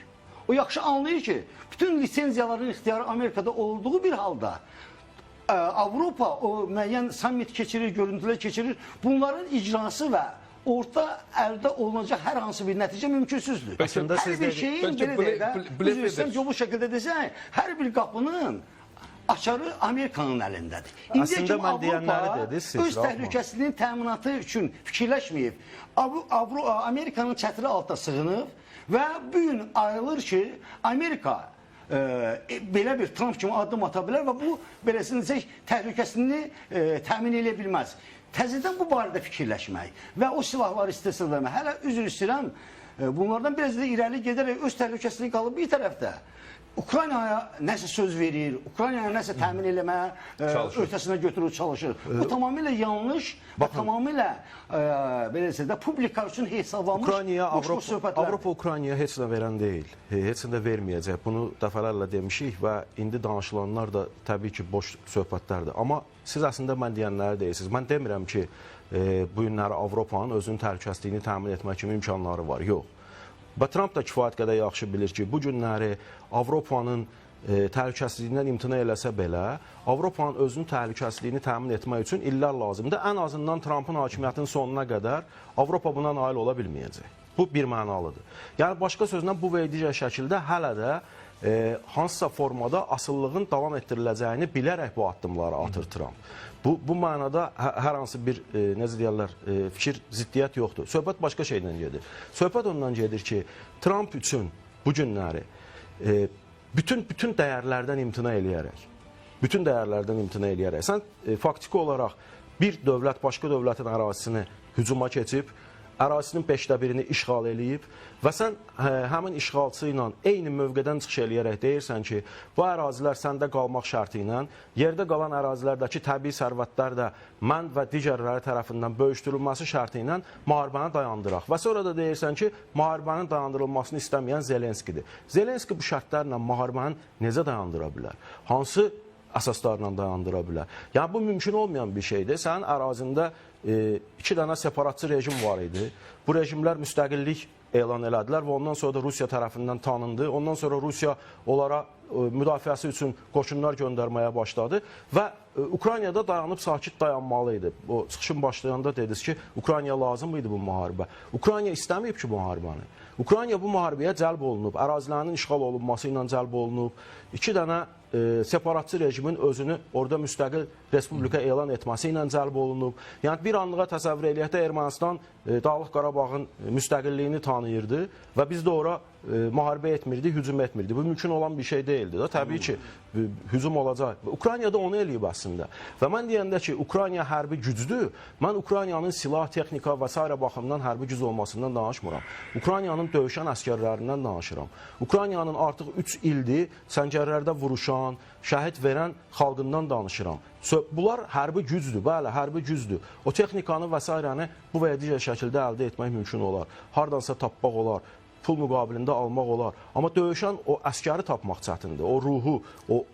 [SPEAKER 2] O yaxşı anlayır ki, bütün lisenziyaların ixtiyarı Amerikada olduğu bir halda Avropa o müəyyən summit keçirir, görüntülər keçirir. Bunların icrası və orta əldə olunacaq hər hansı bir nəticə mümkünsüzdür. Hər bir şeyin belə deyək, bu şəkildə desək, hər bir qapının açarı Amerikanın əlindədir. İndiyə kimi Avropa öz təhlükəsizliyinin təminatı üçün fikirləşməyib. Amerikanın çətiri altına sığınıb və bugün ayrılır ki, Amerika belə bir Trump kimi addım ata bilər və bu beləsinicək təhlükəsizliyini təmin edə bilməz. Təzədən bu barədə fikirləşmək və o silahları istehsal etmək. Hələ üzr istəyirəm, bunlardan biraz da irəli gedərək öz təhlükəsizliyi qalıb bir tərəfdə. Ukraynaya nəsə söz verir, Ukraynaya nəsə təmin eləməyə öhdəsinə götürür, çalışır. Bu tamamilə yanlış və tamamilə belə desək də publika üçün hesablanmış boş söhbətlər.
[SPEAKER 3] Avropa Ukraynaya heç nə verən deyil, heç nə verməyəcək. Bunu dəfələrlə demişik və indi danışılanlar da təbii ki, boş söhbətlərdir. Amma siz əslində mən deyənləri deyirsiniz. Mən demirəm ki, bu günləri Avropanın özünün təhlükəsizliyini təmin etmək kimi imkanları var. Yox. Və Trump da kifayət qədər yaxşı bilir ki, bu günləri Avropanın təhlükəsizliyindən imtina eləsə belə, Avropanın özünün təhlükəsizliyini təmin etmək üçün illər lazımdır. Ən azından Trumpın hakimiyyətinin sonuna qədər Avropa buna nail ola bilməyəcək. Bu bir mənalıdır. Yəni, başqa sözlə bu və digər şəkildə hələ də hansısa formada asıllığın davam etdiriləcəyini bilərək bu addımları atır Trump. Bu mənada hər hansı bir, necə deyərlər, fikir, ziddiyyət yoxdur. Söhbət başqa şeydən gedir. Söhbət ondan gedir ki, Trump üçün bu günləri bütün dəyərlərdən imtina eləyərək, sən faktiki olaraq bir dövlət başqa dövlətin ərazisini hücuma keçib, ərazisinin 5/1-ni işğal eləyib və sən həmin işğalçı ilə eyni mövqedən çıxış eləyərək deyirsən ki, bu ərazilər səndə qalmaq şərti ilə, yerdə qalan ərazilərdəki təbii sərvətlər də mən və digərləri tərəfindən bölüşdürülməsi şərti ilə müharibəni dayandıraq. Və sonra da deyirsən ki, müharibənin dayandırılmasını istəməyən Zelenskidir. Zelenski bu şərtlərlə müharibəni necə dayandıra bilər? Hansı əsaslarla dayandıra bilər? Yəni, bu mümkün olmayan bir şeydir. Sənin ərazində 2 dənə separatçı rejim var idi. Bu rejimlər müstəqillik elan elədilər və ondan sonra da Rusiya tərəfindən tanındı. Ondan sonra Rusiya onlara müdafiəsi üçün qoşunlar göndərməyə başladı və Ukraynada dayanıb sakit dayanmalı idi. O çıxışın başlayanda dediniz ki, Ukraynaya lazım idi bu müharibə. Ukrayna istəməyib ki, müharibəni. Ukrayna bu müharibəyə cəlb olunub, ərazilərinin işğal olunması ilə cəlb olunub. 2 dənə separatçı rejimin özünü orada müstəqil respublika elan etməsi ilə cəlb olunub. Yəni bir anlığa təsəvvür eləyək də Ermənistan Dağlıq Qarabağın müstəqilliyini tanıyırdı və biz də ora müharibə etmirdik, hücum etmirdik. Bu mümkün olan bir şey deyildi də. Təbii ki, hücum olacaq. Ukraynada onu eləyib əslində. Və mən deyəndə ki, Ukrayna hərbi gücdür, mən Ukraynanın silah, texnika və s. baxımından hərbi güc olmasından danışmıram. Ukraynanın döyüşən əskərlərindən danışıram. Ukraynanın artıq 3 ildir səngərlərdə vuruşan, şəhid verən xalqından danışıram. Bunlar hərbi gücdür, bəli, hərbi gücdür. O texnikanı və s. bu və ya digər şəkildə əldə etmək mümkün olar. Hardansa tapmaq olar, pul müqabilində almaq olar. Amma döyüşən o əskəri tapmaq çətindir. O ruhu, o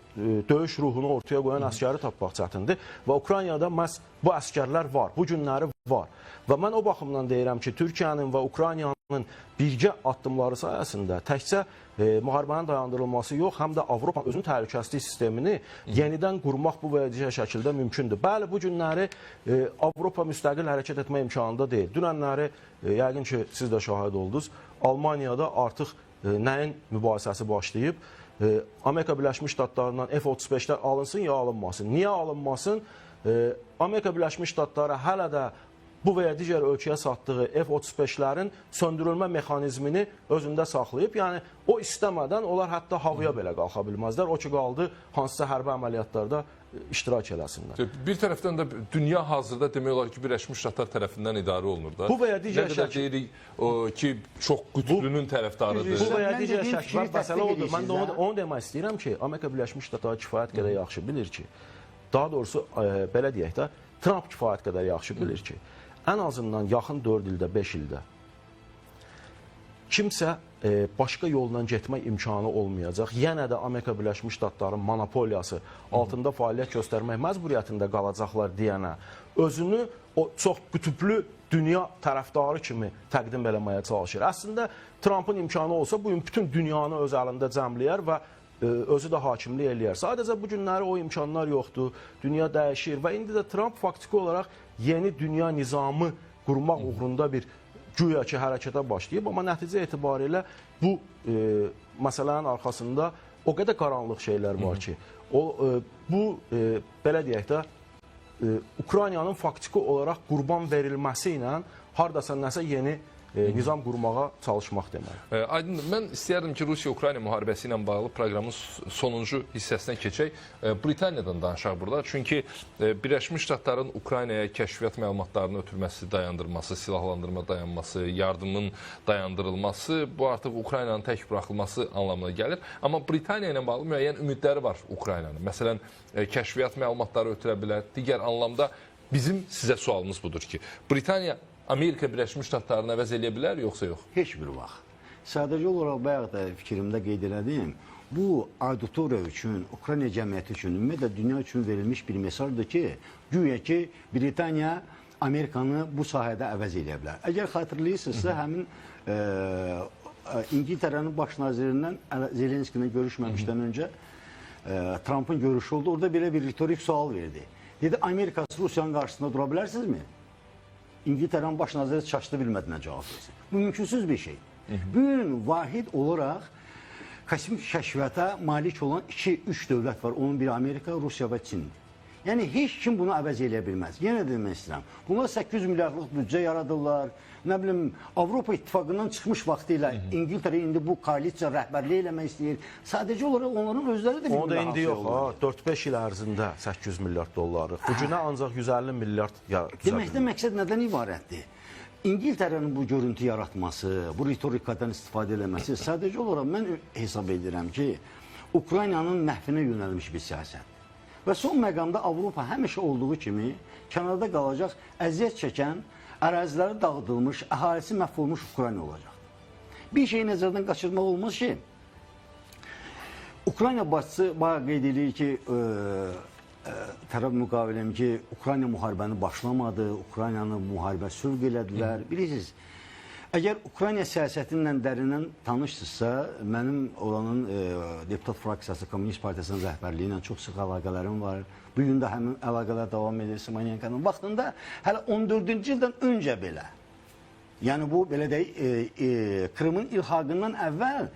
[SPEAKER 3] döyüş ruhunu ortaya qoyan əskəri tapmaq çətindir. Və Ukraynada məhz bu əskərlər var, bu günləri var. Və mən o baxımdan deyirəm ki, Türkiyənin və Ukraynanın birgə addımları sayəsində təkcə müharibənin dayandırılması yox, həm də Avropa özünün təhlükəsizlik sistemini yenidən qurmaq bu və ya digər şəkildə mümkündür. Bəli, bu günləri Avropa müstəqil hərəkət etmə imkanında deyil. Dünənləri, yəqin ki, siz də şahid oldunuz, Almaniyada artıq nəyin mübahisəsi başlayıb? Amerika Birləşmiş Ştatlarından F-35-lər alınsın ya alınmasın. Niyə alınmasın? Amerika Birləşmiş Ştatları hələ də bu və ya digər ölkəyə satdığı F-35-lərin söndürülmə mexanizmini özündə saxlayıb. Yəni, o istəmədən onlar hətta havaya belə qalxa bilməzlər. O ki, qaldı hansısa hərbi əməliyyatlarda iştirak eləsinlər.
[SPEAKER 1] Bir tərəfdən də dünya hazırda demək olar ki, Birləşmiş Ştatlar tərəfindən idarə olunur da.
[SPEAKER 3] Bu və ya digər
[SPEAKER 1] şəkil deyirik ki, çox qütblünün tərəfdarıdır.
[SPEAKER 3] Bu və ya digər şəkil məsələ odur. Mən də onu demək istəyirəm ki, Amerika Birləşmiş Ştatları kifayət qədər yaxşı bilir ki, daha doğrusu belə deyək də, Trump kifayət qədər yaxşı bilir ki, ən azından yaxın 4 ildə, 5 ildə kimsə başqa yolla getmək imkanı olmayacaq. Yenə də Amerika Birləşmiş Ştatlarının monopoliyası altında fəaliyyət göstərmək məcburiyyətində qalacaqlar deyənə özünü o çox qütblü dünya tərəfdarı kimi təqdim eləməyə çalışır. Əslində Trumpın imkanı olsa bu gün bütün dünyanı öz əlində cəmləyər və özü də hakimlik eləyər. Sadəcə bu günləri o imkanlar yoxdur. Dünya dəyişir və indi də Trump faktiki olaraq yeni dünya nizamı qurmaq uğrunda bir güya ki, hərəkətə başlayıb, amma nəticə etibarilə bu məsələnin arxasında o qədər qaranlıq şeylər var ki, belə deyək də, Ukraynanın faktiki olaraq qurban verilməsi ilə hardasa nəsə yeni nizam qurmağa çalışmaq demək.
[SPEAKER 1] Aydın, mən istəyərdim ki, Rusiya-Ukrayna müharibəsi ilə bağlı proqramın sonuncu hissəsinə keçək. Britaniyadan danışaq burada. Çünki Birləşmiş Ştatların Ukraynaya kəşfiyyat məlumatlarını ötürməsi, dayandırması, silahlandırma dayanması, yardımın dayandırılması, bu artıq Ukraynanın tək buraxılması anlamına gəlir. Amma Britaniya ilə bağlı müəyyən ümidləri var Ukraynanın. Məsələn, kəşfiyyat məlumatları ötürə bilər. Digər anlamda bizim sizə sualımız budur ki, Britaniya Amerika Birləşmiş Ştatlarını əvəz eləyə bilər, yoxsa yox?
[SPEAKER 2] Heç bir vaxt. Sadəcə olaraq bayaq da fikrimdə qeyd elədim. Bu auditoriya üçün, Ukrayna cəmiyyəti üçün, ümumiyyətlə dünya üçün verilmiş bir mesajdır ki, güya ki, Britaniya Amerikanı bu sahədə əvəz eləyə bilər. Əgər xatırlayırsınızsa, həmin İngiltərənin baş nazirindən Zelenskiylə görüşməmişdən öncə Trump'ın görüşü oldu. Orada belə bir ritorik sual verdi. Dedi, Amerika Rusiyanın qarşısında dura bilərsinizmi? İngiltərənin baş naziri çaşdı, bilmədi nə cavab versin. Bu mümkünsüz bir şey. Bugün vahid olaraq kosmik kəşfiyyata malik olan 2-3 dövlət var. Onun biri Amerika, Rusiya və Çindir. Yəni, heç kim bunu əvəz eləyə bilməz. Yenə demək istəyirəm. Bunlar 800 milyardlıq büdcə yaradırlar. Nə bilim, Avropa İttifaqından çıxmış vaxtı ilə İngiltərə indi bu koalisiya rəhbərliyi eləmək istəyir. Sadəcə olaraq onların özləri də
[SPEAKER 3] o da indi yox, 4-5 il ərzində 800 milyard dolları. Bu günə ancaq 150 milyard düzəldir.
[SPEAKER 2] Deməkdə məqsəd nədən ibarətdir? İngiltərənin bu görüntü yaratması, bu ritorikadan istifadə eləməsi sadəcə olaraq mən hesab edirəm ki, Ukraynanın məhvinə yönəlmiş bir siyasət. Və son məqamda Avropa həmişə olduğu kimi kənarda qalacaq, əziyyət çəkən, əraziləri dağıdılmış, əhalisi məhv olmuş Ukrayna olacaq. Bir şeyi nəzərdən qaçırmaq olmaz ki, Ukrayna başçısı bayağı qeyd edir ki, tərəf müqaviləm ki, Ukrayna müharibəni başlamadı, Ukraynanı müharibə sövq elədilər. Bilirsiniz, Əgər Ukrayna siyasətindən dərindən tanışsınızsa, mənim oranın deputat fraksiyası Kommunist Partiyasının rəhbərliyi ilə çox sıx əlaqələrim var. Bu gün də həmin əlaqələr davam edir Simonyankanın vaxtında. Hələ 14-cü ildən öncə belə, yəni bu belə deyək, Krımın ilhaqından əvvəl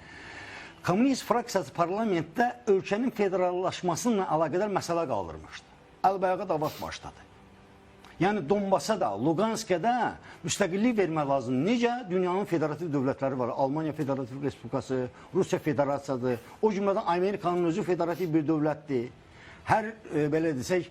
[SPEAKER 2] Kommunist fraksiyası parlamentdə ölkənin federallaşmasıyla əlaqədar məsələ qaldırmışdı. Əlbəyağa dava başladı. Yəni Donbasa da, Luganskə də müstəqillik vermək lazımdır. Necə? Dünyanın federativ dövlətləri var. Almaniya Federativ Respublikası, Rusiya Federasiyadır. O cümlədən Amerikanın özü federativ bir dövlətdir. Hər, belə desək,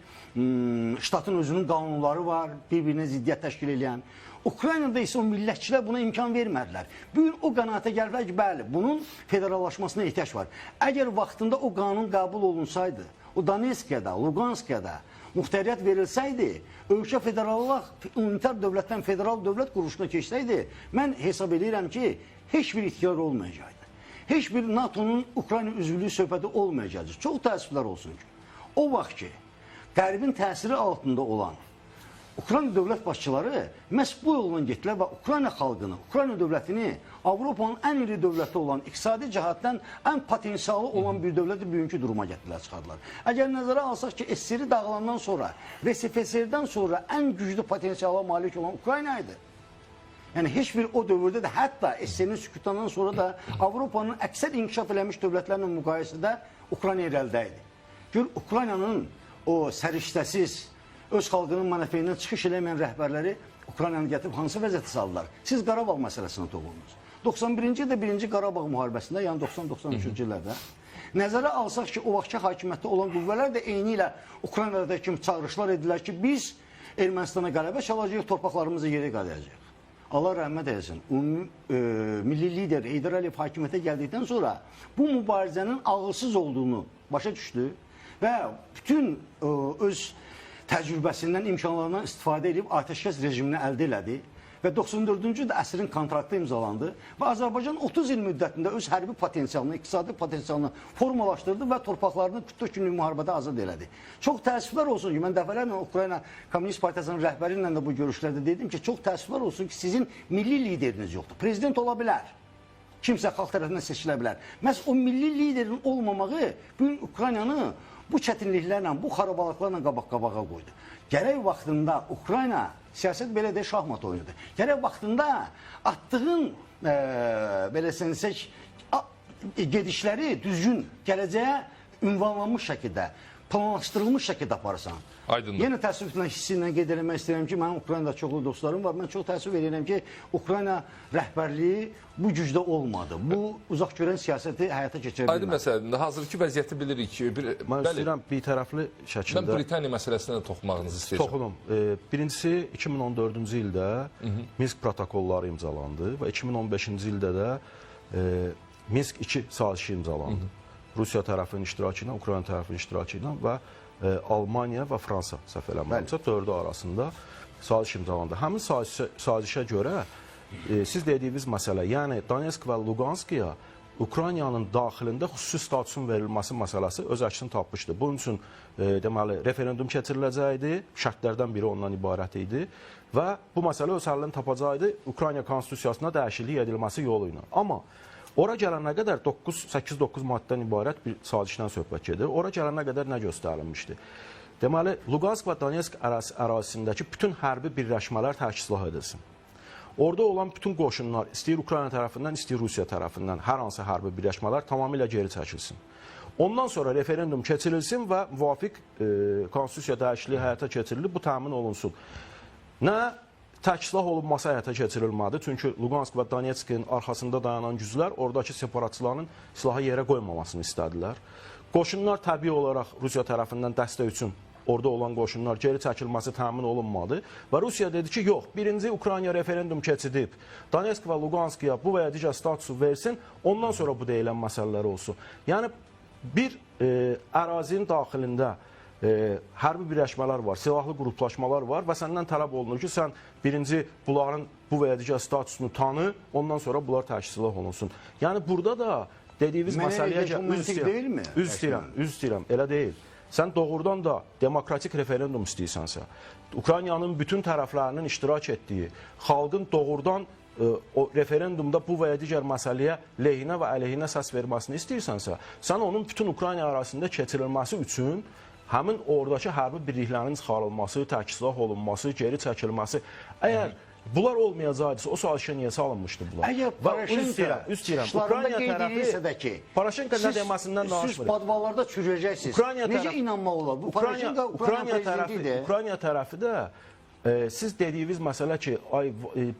[SPEAKER 2] ştatın özünün qanunları var, bir-birinə ziddiyyət təşkil edən. Ukraynada isə o millətçilər buna imkan vermədilər. Bu gün o qənaətə gəlirlər ki, bəli, bunun federallaşmasına ehtiyac var. Əgər vaxtında o qanun qəbul olunsaydı, o Donetskədə, Luganskədə muxtəriyyət verilsəydi, ölkə federallar, unitar dövlətdən federal dövlət quruluşuna keçsəydi, mən hesab edirəm ki, heç bir ihtiyar olmayacaqdı. Heç bir NATO'nun Ukrayna üzvlüyü söhbəti olmayacaqdı. Çox təəssüflər olsun ki, o vaxt ki, Qərbin təsiri altında olan Ukrayna dövlət başçıları məhz bu yolla getdilər və Ukrayna xalqını, Ukrayna dövlətini Avropanın ən iri dövləti olan, iqtisadi cəhətdən ən potensialı olan bir dövləti bugünkü duruma gətirdilər, çıxardılar. Əgər nəzərə alsaq ki, SSR dağılandan sonra və SFSR-dən sonra ən güclü potensiala malik olan Ukrayna idi. Yəni, heç bir o dövrdə də, hətta SSR-nin sükutundan sonra da Avropanın əksər inkişaf eləmiş dövlətlərlə müqayisədə Ukrayna irəlidə idi. Gör, Ukraynanın o səriştəsiz, öz xalqının mənəfəyindən çıxış eləməyən rəhbərləri Ukraynanı gətirib hansı vəziyyətə saldılar? Siz Qarabağ məsələsini toxundunuz. 91-ci ildə 1-ci Qarabağ müharibəsində, yəni 90-93-cü illərdə nəzərə alsaq ki, o vaxtki hakimiyyətdə olan qüvvələr də eyni ilə Ukraynada kimi çağırışlar edilər ki, biz Ermənistana qələbə çalacağıq, torpaqlarımızı yerə qayıdacağıq. Allah rəhmət eylesin. Milli lider Heydər Əliyev hakimiyyətə gəldikdən sonra bu mübarizənin ağılsız olduğunu başa düşdü və bütün öz təcrübəsindən, imkanlarından istifadə edib atəşkəs rejimini əldə elədi və 94-cü ildə əsrin kontraktı imzalandı və Azərbaycan 30 il müddətində öz hərbi potensialını, iqtisadi potensialını formalaşdırdı və torpaqlarını 44 günlük müharibədə azad elədi. Çox təəssüflər olsun ki, mən dəfələrlə Ukrayna Kommunist Partiyasının rəhbəri ilə də bu görüşlərdə dedim ki, çox təəssüflər olsun ki, sizin milli lideriniz yoxdur. Prezident ola bilər. Kimsə xalq tərəfindən seçilə bilər. Məhz o milli liderin olmamağı bugün Ukraynanı bu çətinliklərlə, bu xarabalıqlarla qabaq-qabağa qoydu. Gərək vaxtında Ukrayna siyasət belə də şahmat oynadı. Gərək vaxtında atdığın, belə sensək, gedişləri düzgün gələcəyə ünvanlanmış şəkildə, planlaşdırılmış şəkildə aparırsan.
[SPEAKER 1] Aydındır.
[SPEAKER 2] Yenə təəssüflə hissi ilə qeyd eləmək istəyirəm ki, mənim Ukraynada çoxlu dostlarım var. Mən çox təəssüf edirəm ki, Ukrayna rəhbərliyi bu gücdə olmadı. Bu uzaq görən siyasəti həyata keçirə bilmədi.
[SPEAKER 1] Aydın məsələdir. Hazırki vəziyyəti bilirik ki,
[SPEAKER 3] Mən istəyirəm bir tərəfli şəkildə.
[SPEAKER 1] Mən Britaniya məsələsinə də toxunmağınızı istəyirəm.
[SPEAKER 3] Toxunum. Birincisi 2014-cü ildə Minsk protokolları imzalandı və 2015-ci ildə də Minsk 2 sazişi imzalandı. Rusiya tərəfinin iştirakı ilə, Ukrayna tərəfinin iştirakı ilə və Almaniya və Fransa səhv eləmirəmsə dördü arasında saziş imzalandı. Həmin sazişə görə siz dediyiniz məsələ, yəni Donetsk və Luganskaya Ukraynanın daxilində xüsusi statusun verilməsi məsələsi öz əksini tapmışdı. Bunun üçün deməli referendum keçiriləcəkdi, şərtlərdən biri ondan ibarət idi və bu məsələ öz həllini tapacaqdı Ukrayna konstitusiyasına dəyişiklik edilməsi yolu ilə. Amma ora gələnə qədər 8-9 maddədən ibarət bir sazişdən söhbət gedir. Ora gələnə qədər nə göstərilmişdi? Deməli, Lugansk və Donetsk ərazisindəki bütün hərbi birləşmələr tərk-islah edilsin. Orada olan bütün qoşunlar, istəyir Ukrayna tərəfindən, istəyir Rusiya tərəfindən hər hansı hərbi birləşmələr tamamilə geri çəkilsin. Ondan sonra referendum keçirilsin və müvafiq konstitusiya dəyişikliyi həyata keçirilib, bu təmin olunsun. Nə tərk-islah olunması həyata keçirilmədi. Çünki Lugansk və Donetskin arxasında dayanan güclər oradakı separatçıların silahı yerə qoymamasını istədilər. Qoşunlar təbii olaraq Rusiya tərəfindən dəstək üçün orada olan qoşunlar geri çəkilməsi təmin olunmadı və Rusiya dedi ki, yox, birinci Ukrayna referendum keçidib, Donetsk və Luganskaya bu və ya digər statusu versin, ondan sonra bu deyilən məsələlər olsun. Yəni, bir ərazinin daxilində hərbi birləşmələr var, silahlı qruplaşmalar var və səndən tələb olunur ki, sən birinci bunların bu və ya digər statusunu tanı, ondan sonra bunlar tərk-islah olunsun. Yəni, burada da dediyiniz məsələyə üz istəyirəm, elə deyil. Sən doğrudan da demokratik referendum istəyirsənsə, Ukraynanın bütün tərəflərinin iştirak etdiyi, xalqın doğrudan o referendumda bu və ya digər məsələyə lehinə və əleyhinə səs verməsini istəyirsənsə, sən onun bütün Ukrayna arasında keçirilməsi üçün həmin oradakı hərbi birliklərin çıxarılması, tərkisilah olunması, geri çəkilməsi, əgər bunlar olmayacaqdırsa, o sazişə niyə salınmışdı bunlar?
[SPEAKER 2] Əgər Paraşenka
[SPEAKER 3] Ukrayna tərəfi Paraşenka nə deməsindən danışmır.
[SPEAKER 2] Siz podvallarda çürüyəcəksiniz. Necə inanmaq olar? Bu Paraşenka
[SPEAKER 3] Ukrayna tərəfi də siz dediyiniz məsələ ki,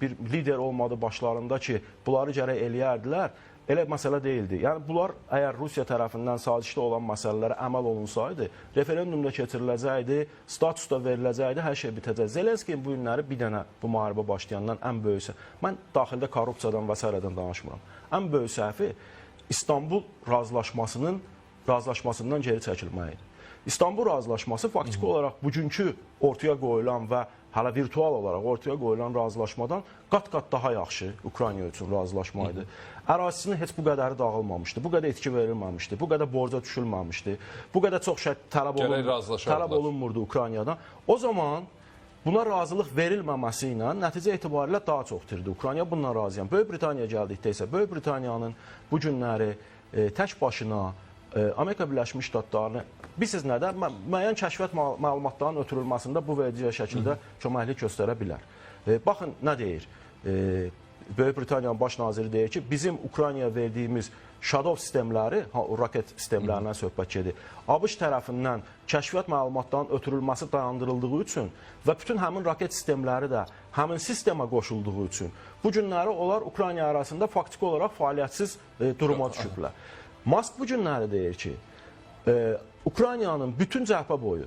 [SPEAKER 3] bir lider olmadı başlarında ki, bunları gərək eləyərdilər, elə məsələ deyildi. Yəni, bunlar əgər Rusiya tərəfindən sazişdə olan məsələlərə əməl olunsaydı, referendumda keçiriləcəkdi, statusda veriləcəkdi, hər şey bitəcək. Zelenskiyin bu günləri bir dənə bu müharibə başlayandan ən böyüsü, mən daxildə korrupsiyadan və s. danışmıram. Ən böyük səhvi İstanbul razılaşmasından geri çəkilməkdir. İstanbul razılaşması faktiki olaraq bugünkü ortaya qoyulan və hələ virtual olaraq ortaya qoyulan razılaşmadan qat-qat daha yaxşı Ukrayna üçün razılaşma idi. Ərazisinin heç bu qədəri dağılmamışdı, bu qədər etki verilməmişdi, bu qədər borca düşülməmişdi, bu qədər çox şey tələb olunmurdu Ukraynadan. O zaman buna razılıq verilməməsi ilə nəticə etibarilə daha çox itirdi. Ukrayna bununla razıyam. Böyük Britaniya gəldikdə isə Böyük Britaniyanın bu günləri tək başına Amerika Birləşmiş Ştatlarını bilirsiniz nədə? Müəyyən kəşfiyyat məlumatlarının ötürülməsində bu və digər şəkildə köməklik göstərə bilər. Baxın, nə deyir? Böyük Britaniyanın baş naziri deyir ki, bizim Ukraynaya verdiyimiz Shadow sistemləri, raket sistemlərindən söhbət gedir, ABŞ tərəfindən kəşfiyyat məlumatlarının ötürülməsi dayandırıldığı üçün və bütün həmin raket sistemləri də həmin sistemə qoşulduğu üçün bu günləri onlar Ukrayna arasında faktiki olaraq fəaliyyətsiz duruma düşüblər. Mask bu günləri deyir ki, Ukraynanın bütün cəbhə boyu,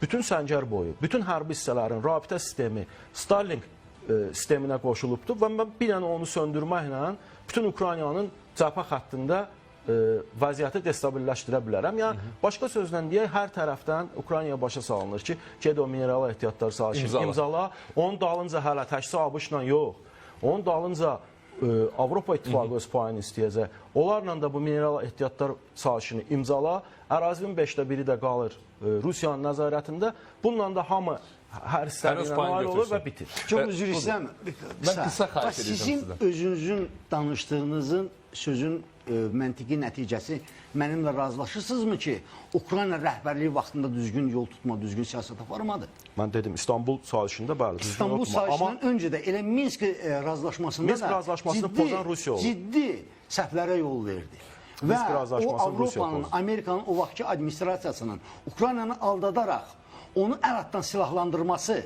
[SPEAKER 3] bütün səngər boyu, bütün hərbi hissələrin rabitə sistemi Starlink sisteminə qoşulubdur və mən bir dənə onu söndürməklə bütün Ukraynanın cəbhə xəttində vəziyyəti destabilləşdirə bilərəm. Yəni, başqa sözlə deyək, hər tərəfdən Ukraynaya başa salınır ki, o mineral ehtiyatlar sahəsini imzala, onun dalınca hələ təkcə ABŞ-la yox, onun dalınca Avropa İttifaqı öz payını istəyəcək. Onlarla da bu mineral ehtiyatlar sahişini imzala, ərazinin 5/1-i də qalır Rusiyanın nəzarətində. Bununla da hamı hər istədiyinə nail olur və bitir.
[SPEAKER 2] Çox üzr istəyirəm.
[SPEAKER 1] Mən qısa xahiş edəcəm
[SPEAKER 2] sizin
[SPEAKER 1] sizdən.
[SPEAKER 2] özünüzün danışdığınızın sözün məntiqi nəticəsi mənimlə razılaşırsınızmı ki, Ukrayna rəhbərliyi vaxtında düzgün yol tutma, düzgün siyasət aparmadı?
[SPEAKER 3] Mən dedim, İstanbul sazişində bəli, düzgün
[SPEAKER 2] İstanbul
[SPEAKER 3] yol tutma.
[SPEAKER 2] sazişindən öncə də elə Minsk razılaşmasında
[SPEAKER 3] Minsk razılaşmasını pozan Rusiya oldu.
[SPEAKER 2] Ciddi səhvlərə yol verdi. Və o Avropanın, Amerikanın o vaxtki administrasiyasının Ukraynanı aldadaraq onu əl altdan silahlandırması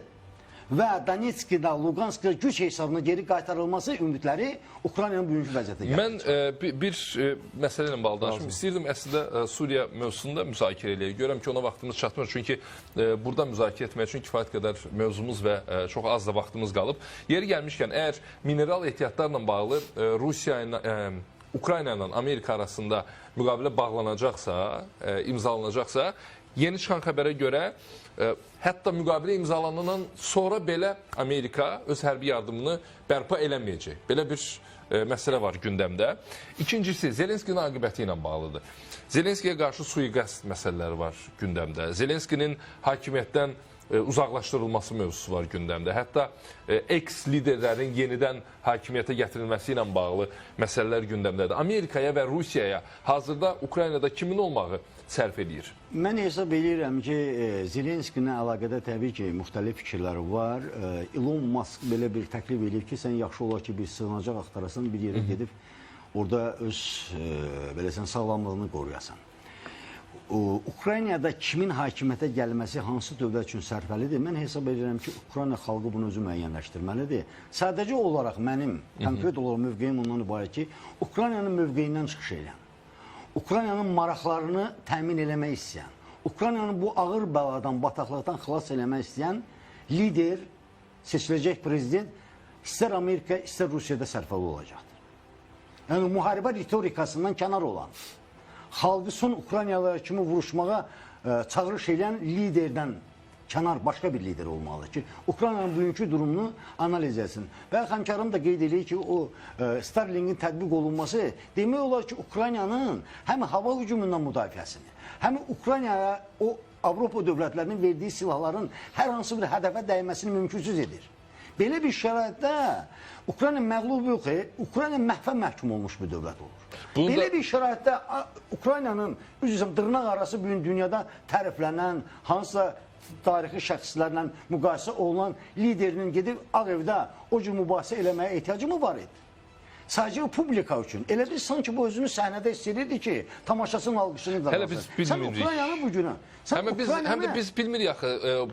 [SPEAKER 2] və Donetskdə, Luganskda güc hesabına geri qaytarılması ümidləri Ukraynanın bugünkü vəziyyətə gəldi.
[SPEAKER 1] Mən bir məsələ ilə bağlı danışım. İstəyirdim əslində Suriya mövzusunda müzakirə eləyək. Görürəm ki, ona vaxtımız çatmır. Çünki burada müzakirə etmək üçün kifayət qədər mövzumuz və çox az da vaxtımız qalıb. Yeri gəlmişkən, əgər mineral ehtiyatlarla bağlı Rusiya ilə Ukrayna ilə Amerika arasında müqavilə bağlanacaqsa, imzalanacaqsa, yeni çıxan xəbərə görə hətta müqavilə imzalanandan sonra belə Amerika öz hərbi yardımını bərpa eləməyəcək. Belə bir məsələ var gündəmdə. İkincisi, Zelenskinin aqibəti ilə bağlıdır. Zelenskiyə qarşı sui-qəsd məsələləri var gündəmdə. Zelenskinin hakimiyyətdən uzaqlaşdırılması mövzusu var gündəmdə. Hətta eks-liderlərin yenidən hakimiyyətə gətirilməsi ilə bağlı məsələlər gündəmdədir. Amerikaya və Rusiyaya hazırda Ukraynada kimin olmağı sərf edir?
[SPEAKER 2] Mən hesab edirəm ki, Zelenskiylə əlaqədə təbii ki, müxtəlif fikirlər var. Elon Musk belə bir təklif edir ki, sən yaxşı olar ki, bir sığınacaq axtarasan, bir yerə gedib, orada öz beləsən, sağlamlığını qoruyasan. Ukraynada kimin hakimiyyətə gəlməsi hansı dövlət üçün sərfəlidir? Mən hesab edirəm ki, Ukrayna xalqı bunu özü müəyyənləşdirməlidir. Sadəcə olaraq mənim konkret olaraq mövqeyim ondan ibarət ki, Ukraynanın mövqeyindən çıxış edən, Ukraynanın maraqlarını təmin eləmək istəyən, Ukraynanın bu ağır bəladan, bataqlıqdan xilas eləmək istəyən lider, seçiləcək prezident istər Amerika, istər Rusiyada sərfəli olacaqdır. Yəni, müharibə ritorikasından kənar olan, xalqı son Ukraynalılar kimi vuruşmağa çağırış edən liderdən kənar başqa bir lider olmalıdır ki, Ukraynanın bugünkü durumunu analiz etsin. Və həmkarım da qeyd edir ki, o Starlink'in tətbiq olunması demək olar ki, Ukraynanın həm hava hücumundan müdafiəsini, həm Ukraynaya o Avropa dövlətlərinin verdiyi silahların hər hansı bir hədəfə dəyməsini mümkünsüz edir. Belə bir şəraitdə Ukrayna məğlub yox, Ukrayna məhvə məhkum olmuş bir dövlət olur. Belə bir şəraitdə Ukraynanın üzrə dırnaq arası bu gün dünyada təriflənən, hansısa tarixi şəxslərlə müqayisə olunan liderinin gedib Ağ Evdə o cür mübahisə eləməyə ehtiyacı mı var idi? Sadəcə o publika üçün. Elə bir sanki bu özünü səhnədə hiss edirdi ki, tamaşasının alqışını da
[SPEAKER 1] Hələ biz bilmirik.
[SPEAKER 2] Sən Ukraynanı bu günə.
[SPEAKER 1] Həm də biz bilmirik axı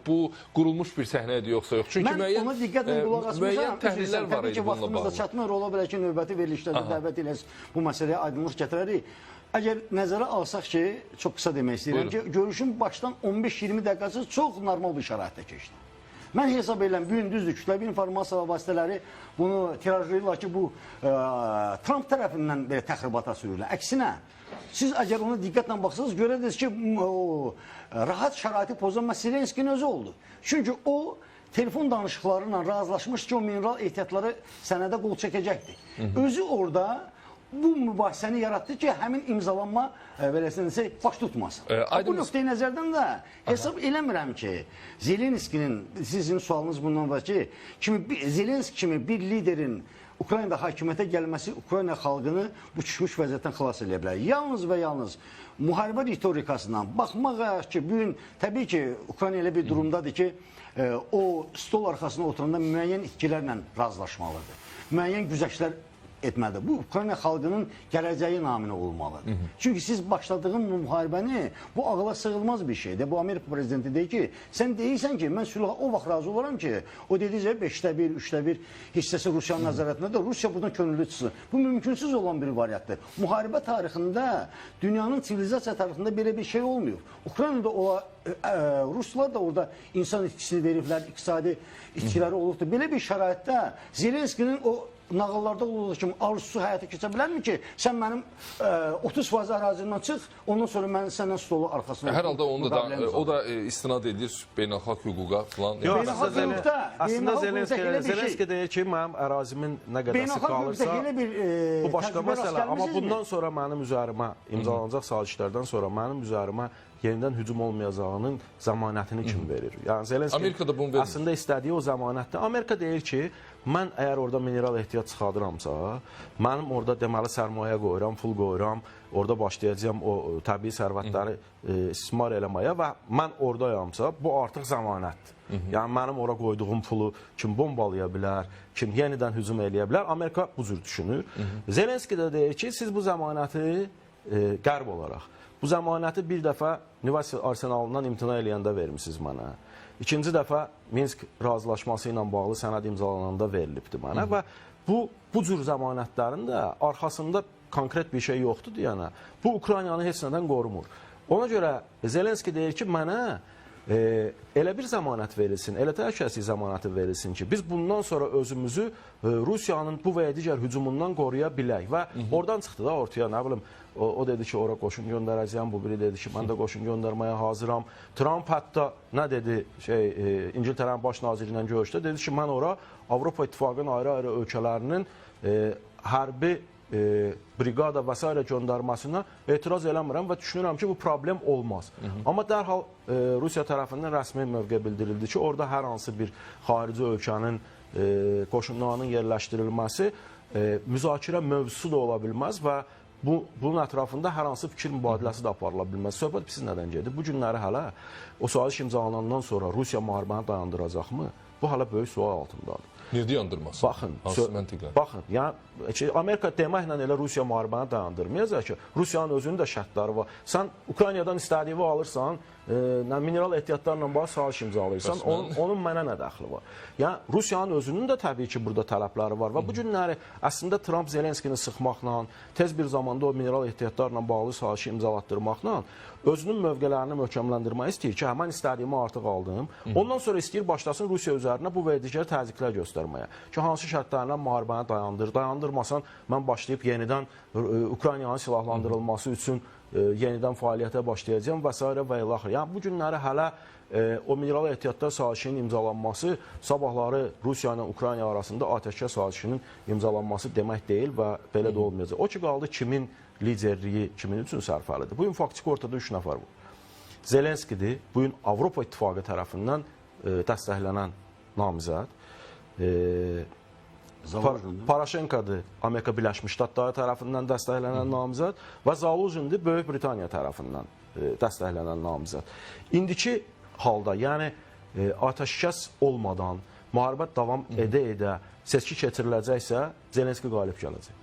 [SPEAKER 1] bu qurulmuş bir səhnədir yoxsa yox. Çünki
[SPEAKER 2] mən ona diqqətlə qulaq asmışam.
[SPEAKER 1] Təhlillər var idi bununla
[SPEAKER 2] vaxtımız da
[SPEAKER 1] bağlı.
[SPEAKER 2] çatmır, ola bilər ki, növbəti verilişlərdə dəvət eləyiz, bu məsələyə aydınlıq gətirərik. Əgər nəzərə alsaq ki, çox qısa demək istəyirəm ki, görüşün başdan 15-20 dəqiqəsi çox normal bir şəraitdə keçdi. Mən hesab edirəm, bu gün düzdür, kütləvi informasiya vasitələri bunu tirajlayırlar ki, bu Trump tərəfindən belə təxribata sürürlər. Əksinə, siz əgər ona diqqətlə baxsanız, görərsiniz ki, rahat şəraiti pozan Zelenskinin özü oldu. Çünki o, telefon danışıqları ilə razılaşmış ki, o mineral ehtiyatları sənədə qol çəkəcəkdir. Özü orada bu mübahisəni yaratdı ki, həmin imzalanma verəsinsə baş tutmasın. Bu nöqteyi nəzərdən də hesab eləmirəm ki, Zelenskinin, sizin sualınız bundan var ki, Zelenski kimi bir liderin Ukraynada hakimiyyətə gəlməsi Ukrayna xalqını bu düşmüş vəziyyətdən xilas edə bilər. Yalnız və yalnız müharibə ritorikasından baxmaq ki, bu gün təbii ki, Ukrayna elə bir durumdadır ki, o stol arxasında oturanda müəyyən itkilərlə razılaşmalıdır. Müəyyən güzəştlər etməlidir. Bu, Ukrayna xalqının gələcəyi naminə olmalıdır. Çünki siz başladığın müharibəni, bu ağla sığılmaz bir şeydir. Bu, Amerika prezidenti deyir ki, sən deyirsən ki, mən sülha o vaxt razı olaram ki, o dedikcə 5-də 1, 3-də 1 hissəsi Rusiyanın nəzarətindədir. Rusiya buradan könüllü çıxsın. Bu, mümkünsüz olan bir variantdır. Müharibə tarixində, dünyanın sivilizasiya tarixində belə bir şey olmuyor. Ukraynada Ruslar da orada insan itkisini veriblər, iqtisadi itkiləri olubdur. Belə bir şəraitdə Zelenskinin o nağıllarda olduğu kimi arzusu həyata keçə bilərmi ki, sən mənim 30% ərazimdən çıx, ondan sonra mən səndən stolu arxasına...
[SPEAKER 1] Hər halda o da istinad edir beynəlxalq hüquqa falan.
[SPEAKER 3] Aslında Zelenski deyir ki, mənim ərazimin nə qədəsi qalırsa, bu başqa məsələ. Amma bundan sonra mənim üzərimə imzalanacaq sazişlərdən sonra mənim üzərimə yenidən hücum olmayacağının zəmanətini kim verir? Yəni Zelenski aslında istədiyi o zəmanətdə. Amerika deyir ki, mən əgər orada mineral ehtiyat çıxardıramsa, mənim orada deməli sərmayə qoyuram, pul qoyuram, orada başlayacağım o təbii sərvətləri istismar eləməyə və mən oradayamsa, bu artıq zəmanətdir. Yəni mənim ora qoyduğum pulu kim bombalaya bilər, kim yenidən hücum eləyə bilər, Amerika bu cür düşünür. Zelenski də deyir ki, siz bu zəmanəti qərb olaraq, bu zəmanəti bir dəfə nüvə arsenalından imtina eləyəndə vermişsiniz mənə. İkinci dəfə Minsk razılaşması ilə bağlı sənəd imzalananda verilibdir mənə və bu cür zəmanətlərin də arxasında konkret bir şey yoxdur deyənə. Bu Ukraynanı heç nədən qorumur. Ona görə Zelenski deyir ki, mənə elə bir zəmanət verilsin, elə təhlükəsizlik zəmanəti verilsin ki, biz bundan sonra özümüzü Rusiyanın bu və ya digər hücumundan qoruya bilək və oradan çıxdı da ortaya, nə bilim, o dedi ki, ora qoşun göndərəcəyəm, bu biri dedi ki, mən də qoşun göndərməyə hazıram. Trump hətta nə dedi, İngiltərənin baş naziri ilə görüşdə, dedi ki, mən ora Avropa İttifaqının ayrı-ayrı ölkələrinin hərbi briqada və s. göndərməsinə etiraz eləmirəm və düşünürəm ki, bu problem olmaz. Amma dərhal Rusiya tərəfindən rəsmi mövqe bildirildi ki, orada hər hansı bir xarici ölkənin qoşunlarının yerləşdirilməsi müzakirə mövzusu da ola bilməz və bunun ətrafında hər hansı fikir mübadiləsi də aparıla bilməz. Söhbət siz nədən gedir? Bu günləri hələ o saziş imzalanandan sonra Rusiya müharibəni dayandıracaqmı? Bu hələ böyük sual altındadır.
[SPEAKER 1] Niyə dayandırmasın?
[SPEAKER 3] Baxın, yəni Amerika deməklə elə Rusiya müharibəni dayandırmayacaq ki, Rusiyanın özünün də şərtləri var. Sən Ukraynadan istədiyi alırsan, mineral ehtiyatlarla bağlı sazişi imzalayırsan, onun mənə nə dəxli var? Yəni Rusiyanın özünün də təbii ki, burada tələbləri var və bu günləri əslində Trump Zelenskini sıxmaqla, tez bir zamanda o mineral ehtiyatlarla bağlı sazişi imzalatdırmaqla özünün mövqələrini möhkəmləndirmək istəyir ki, mən istədiyimi artıq aldım. Ondan sonra istəyir başlasın Rusiya üzərinə bu və digər təzyiqlər göstərməyə. Ki, hansı şərtlərlə müharibəni dayandır. Dayandırmasan, mən başlayıb yenidən Ukraynanın silahlandırılması üçün yenidən fəaliyyətə başlayacağım və s. və ilaxır. Yəni, bu günləri hələ o mineral ehtiyatlar sazişinin imzalanması sabahları Rusiya ilə Ukrayna arasında atəşkəs sazişinin imzalanması demək deyil və belə də olmayacaq. O ki, qaldı kimin liderliyi kimin üçün sərfəlidir. Bugün faktiki ortada 3 nəfər var. Zelenskidir, bugün Avropa İttifaqı tərəfindən dəstəklənən namizəd. Paraşenkodur Amerika Birləşmiş Ştatları tərəfindən dəstəklənən namizəd və Zaluzhindir Böyük Britaniya tərəfindən dəstəklənən namizəd. İndiki halda, yəni atəşkəs olmadan müharibə davam edə seçki keçiriləcəksə, Zelenski qalib gələcək.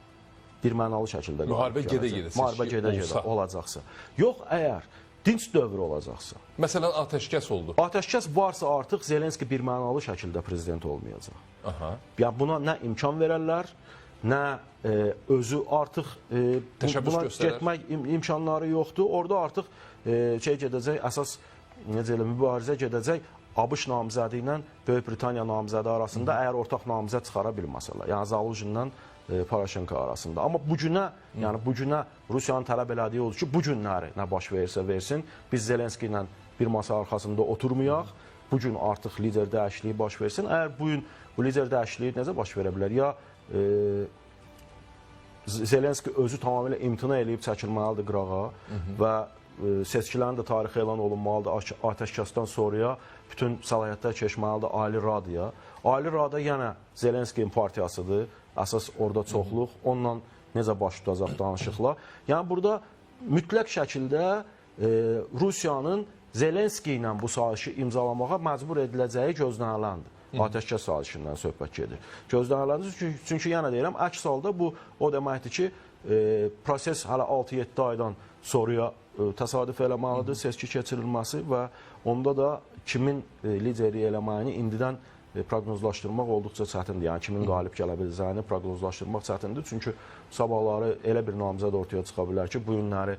[SPEAKER 3] Birmənalı şəkildə
[SPEAKER 1] müharibə gedə-gedə
[SPEAKER 3] müharibə gedə-gedə olacaqsa. Yox, əgər dinc dövr olacaqsa.
[SPEAKER 1] Məsələn, atəşkəs oldu.
[SPEAKER 3] Atəşkəs varsa artıq Zelenski birmənalı şəkildə prezident olmayacaq.
[SPEAKER 1] Aha.
[SPEAKER 3] Yəni buna nə imkan verərlər, nə özü artıq buna getmək imkanları yoxdur. Orada artıq gedəcək, əsas mübarizə gedəcək ABŞ namizədi ilə Böyük Britaniya namizədi arasında, əgər ortaq namizəd çıxara bilməsələr. Yəni Zaluzhinlə Paraşenko arasında. Amma bu günə Rusiyanın tələb elədiyi oldu ki, bu günləri nə baş verirsə versin, biz Zelenski ilə bir masa arxasında oturmayaq. Bu gün artıq lider dəyişikliyi baş versin. Əgər bu gün bu lider dəyişikliyi necə baş verə bilər? Ya Zelenski özü tamamilə imtina eləyib çəkilməlidir qırağa və seçkilərin də tarixi elan olunmalıdır. Atəşkəsdən sonraya bütün səlahiyyətlər keçməlidir Ali Radaya. Ali Rada yenə Zelenskinin partiyasıdır. Əsas orada çoxluq. Onunla necə baş tutacaq danışıqlar. Yəni burada mütləq şəkildə Rusiyanın Zelenski ilə bu sazişi imzalamağa məcbur ediləcəyi gözləniləndir. Atəşkəs sazişindən söhbət gedir. Gözləniləndir. Çünki yenə deyirəm, əks halda bu o deməkdir ki, proses hələ 6-7 aydan sonraya təsadüf eləməlidir, seçki keçirilməsi və onda da kimin lideri eləməyini indidən proqnozlaşdırmaq olduqca çətindir. Yəni kimin qalib gələ biləcəyini proqnozlaşdırmaq çətindir. Çünki sabahları elə bir namizəd ortaya çıxa bilər ki, bu günləri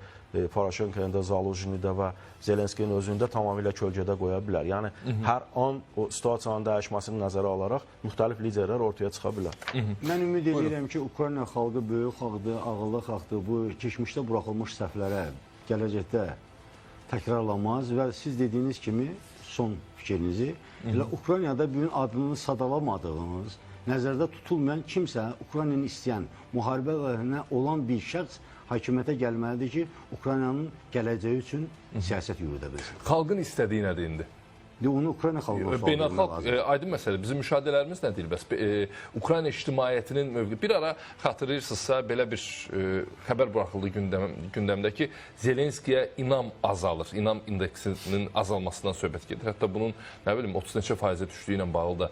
[SPEAKER 3] Paraşenko'nun da, Zaluzhin'in də və Zelenskinin özünü də tamamilə kölgədə qoya bilər. Yəni hər an o situasiyanın dəyişməsini nəzərə alaraq müxtəlif liderlər ortaya çıxa bilər.
[SPEAKER 2] Mən ümid edirəm ki, Ukrayna xalqı böyük xalqdır, ağıllı xalqdır. Bu keçmişdə buraxılmış səhvlərə gələcəkdə təkrarlamaz və siz dediyiniz kimi son fikrinizi, elə Ukraynada bugün adını sadalamadığınız, nəzərdə tutulmayan kimsə, Ukraynanı istəyən, müharibə əleyhinə olan bir şəxs hakimiyyətə gəlməlidir ki, Ukraynanın gələcəyi üçün siyasət yürüdə bilsin.
[SPEAKER 1] Xalqın istədiyi nədir indi?
[SPEAKER 2] Onu Ukrayna xalqına
[SPEAKER 1] Beynəlxalq aydın məsələ. Bizim müşahidələrimiz nə deyil? Bəs Ukrayna ictimaiyyətinin mövqeyi. Bir ara xatırlayırsınızsa belə bir xəbər buraxıldı gündəmdə ki, Zelenskiyə inam azalır. İnam indeksinin azalmasından söhbət gedir. Hətta bunun nə bilim 30 neçə faizə düşdüyü ilə bağlı da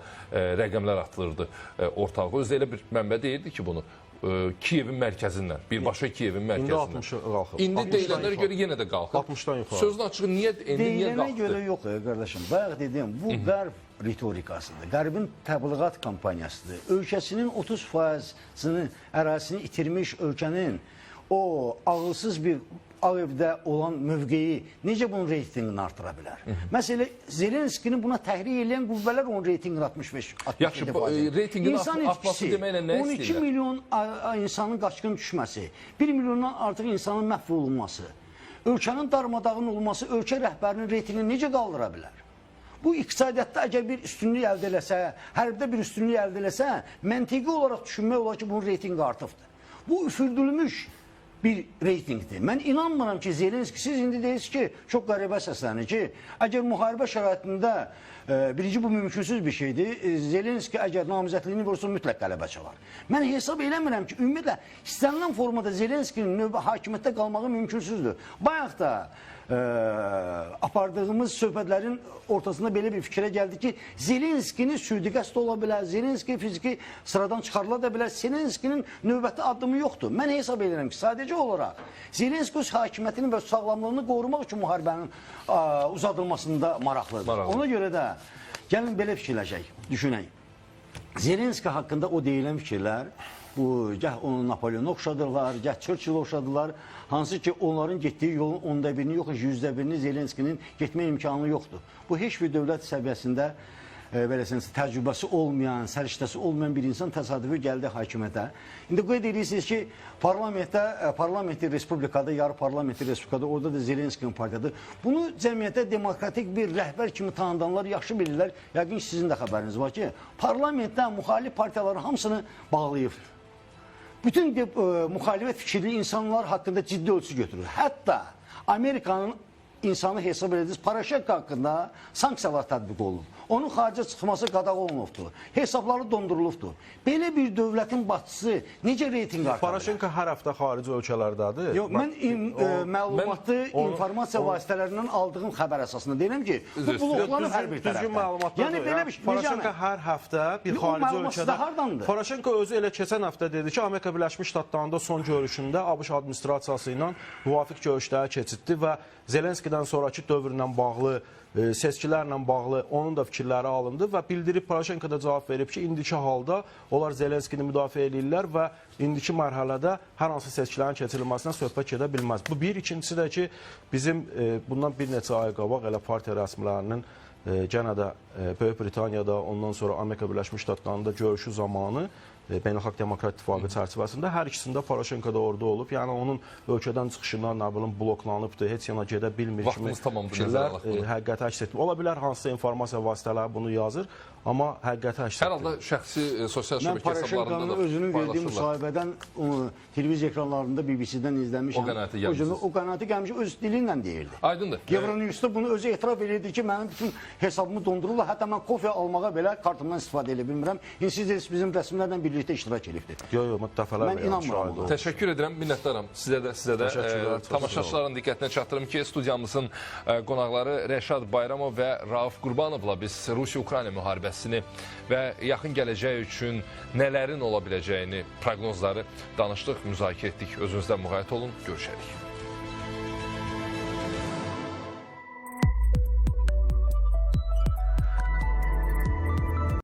[SPEAKER 1] rəqəmlər atılırdı ortalığa. Özü elə bir mənbə deyirdi ki, bunu Kiyevin mərkəzindən, birbaşa Kiyevin mərkəzindən.
[SPEAKER 3] İndi 60 qalxıb.
[SPEAKER 1] İndi deyilənlərə görə yenə də qalxıb.
[SPEAKER 3] 60-dan yuxarı.
[SPEAKER 1] Sözün açığı niyə qalxdı?
[SPEAKER 2] Deyilənə görə yox, qardaşım. Bayaq dedim, bu qərb ritorikasıdır. Qərbin təbliğat kampaniyasıdır. Ölkəsinin 30%-ni, ərazisini itirmiş ölkənin o ağılsız bir Ağ evdə olan mövqeyi necə bunun reytingini artıra bilər? Məsələ, Zelenskinin buna təhrik edən qüvvələr onun reytingini 65-67%.
[SPEAKER 1] Yaxşı, reytingin artması deməklə nə istəyirlər?
[SPEAKER 2] 12 milyon insanın qaçqın düşməsi, 1 milyondan artıq insanın məhv olunması, ölkənin darmadağın olması, ölkə rəhbərinin reytingini necə qaldıra bilər? Bu iqtisadiyyatda əgər bir üstünlük əldə eləsə, hərbdə bir üstünlük əldə eləsə, məntiqi olaraq düşünmək olar ki, bunun reytingi artıbdır. Bu üfürdülmüş bir reytingdir. Mən inanmıram ki, Zelenski, siz indi deyirsiniz ki, çox qəribə səslənir ki, əgər müharibə şəraitində, birinci bu mümkünsüz bir şeydir, Zelenski əgər namizədliyini vursun, mütləq qələbə çalar. Mən hesab eləmirəm ki, ümumiyyətlə, istənilən formada Zelenskinin növbə hakimiyyətdə qalmağı mümkünsüzdür. Bayaq da apardığımız söhbətlərin ortasında belə bir fikrə gəldi ki, Zelenskinin sui-qəsd ola bilər, Zelenski fiziki sıradan çıxarıla da bilər, Zelenskinin növbəti addımı yoxdur. Mən hesab edirəm ki, sadəcə olaraq Zelenski öz hakimiyyətini və sağlamlığını qorumaq üçün müharibənin uzadılmasında maraqlıdır. Ona görə də gəlin belə fikirləşək, düşünək. Zelenski haqqında o deyilən fikirlər, bu gəh onu Napoleon'a oxşadırlar, gəh Churchill oxşadılar. Hansı ki onların getdiyi yolun 10%-ni yox, 100%-ni Zelenskinin getmə imkanı yoxdur. Bu heç bir dövlət səviyyəsində təcrübəsi olmayan, səriştəsi olmayan bir insan təsadüfi gəldi hakimiyyətə. İndi qeyd edirsiniz ki, parlamenti respublikada, yarı parlamenti respublikada, orada da Zelenskinin partiyadır. Bunu cəmiyyətə demokratik bir rəhbər kimi tanıdanlar yaxşı bilirlər. Yəqin sizin də xəbəriniz var ki, parlamentdə müxalif partiyaların hamısını bağlayıb. Bütün müxalifət fikirli insanlar haqqında ciddi ölçü götürür. Hətta Amerikanın insanı hesab edildiniz, Paraşenko haqqında sanksiyalar tətbiq olunur. Onun xaricə çıxması qadağan olunubdur. Hesabları dondurulubdur. Belə bir dövlətin başçısı necə reytinq artırır?
[SPEAKER 3] Poroşenko hər həftə xarici ölkələrdədir.
[SPEAKER 2] Yox, mən məlumatı informasiya vasitələrindən aldığım xəbər əsasında deyirəm ki, bu bloklanıb hər bir tərəfdən.
[SPEAKER 3] Düzgün məlumatlar
[SPEAKER 2] Yəni belə bir şey.
[SPEAKER 3] Poroşenko hər həftə bir xarici ölkədə.
[SPEAKER 2] Hardandır?
[SPEAKER 3] Poroşenko özü elə keçən həftə dedi ki, Amerika Birləşmiş Ştatlarında son görüşündə ABŞ administrasiyası ilə müvafiq görüşləri keçirtdi və Zelenskidən sonrakı dövrlə bağlı, seçkilərlə bağlı onun da fikirləri alındı və bildirib Poroşenko da cavab verib ki, indiki halda onlar Zelenskini müdafiə edirlər və indiki mərhələdə hər hansı seçkilərin keçirilməsindən söhbət gedə bilməz. Bu bir. İkincisi də ki, bizim bundan bir neçə ay qabaq elə partiya rəsmilərinin gənə də Böyük Britaniyada, ondan sonra Amerika Birləşmiş Ştatlarında görüşü zamanı Beynəlxalq Demokrat İttifaqı çərçivəsində hər ikisində Poroşenko da orada olub. Yəni onun ölkədən çıxışından nə bilim bloklanıbdır, heç yana gedə bilmir kimi fikirlər həqiqəti əks etmir. Ola bilər hansısa informasiya vasitələri bunu yazır, amma həqiqəti əks etmir.
[SPEAKER 1] Hər halda şəxsi sosial şəbəkə hesablarında da
[SPEAKER 2] özünün verdiyi müsahibədən televiziya ekranlarında BBC-dən izləmişəm.
[SPEAKER 1] O qənaəti gəlmişsiniz.
[SPEAKER 2] O qənaəti gəlmiş öz dili ilə deyirdi.
[SPEAKER 1] Aydındır.
[SPEAKER 2] Euronews'da bunu özü etiraf edirdi ki, mənim bütün hesabımı dondururlar. Hətta mən kofe almağa belə kartımdan istifadə edə bilmirəm. Siz bizim rəsmilərlə birlikdə iştirak edibdir.
[SPEAKER 3] Yox, dəfələrlə
[SPEAKER 2] inanmıram.
[SPEAKER 1] Təşəkkür edirəm, minnətdaram. Sizə də tamaşaçıların diqqətinə çatdırım ki, studiyamızın qonaqları Rəşad Bayramov və Rauf Qurbanovla biz Rusiya-Ukrayna müharibəsini və yaxın gələcək üçün nələrin ola biləcəyini, proqnozları danışdıq, müzakirə etdik. Özünüzdən müğayət olun, görüşərik.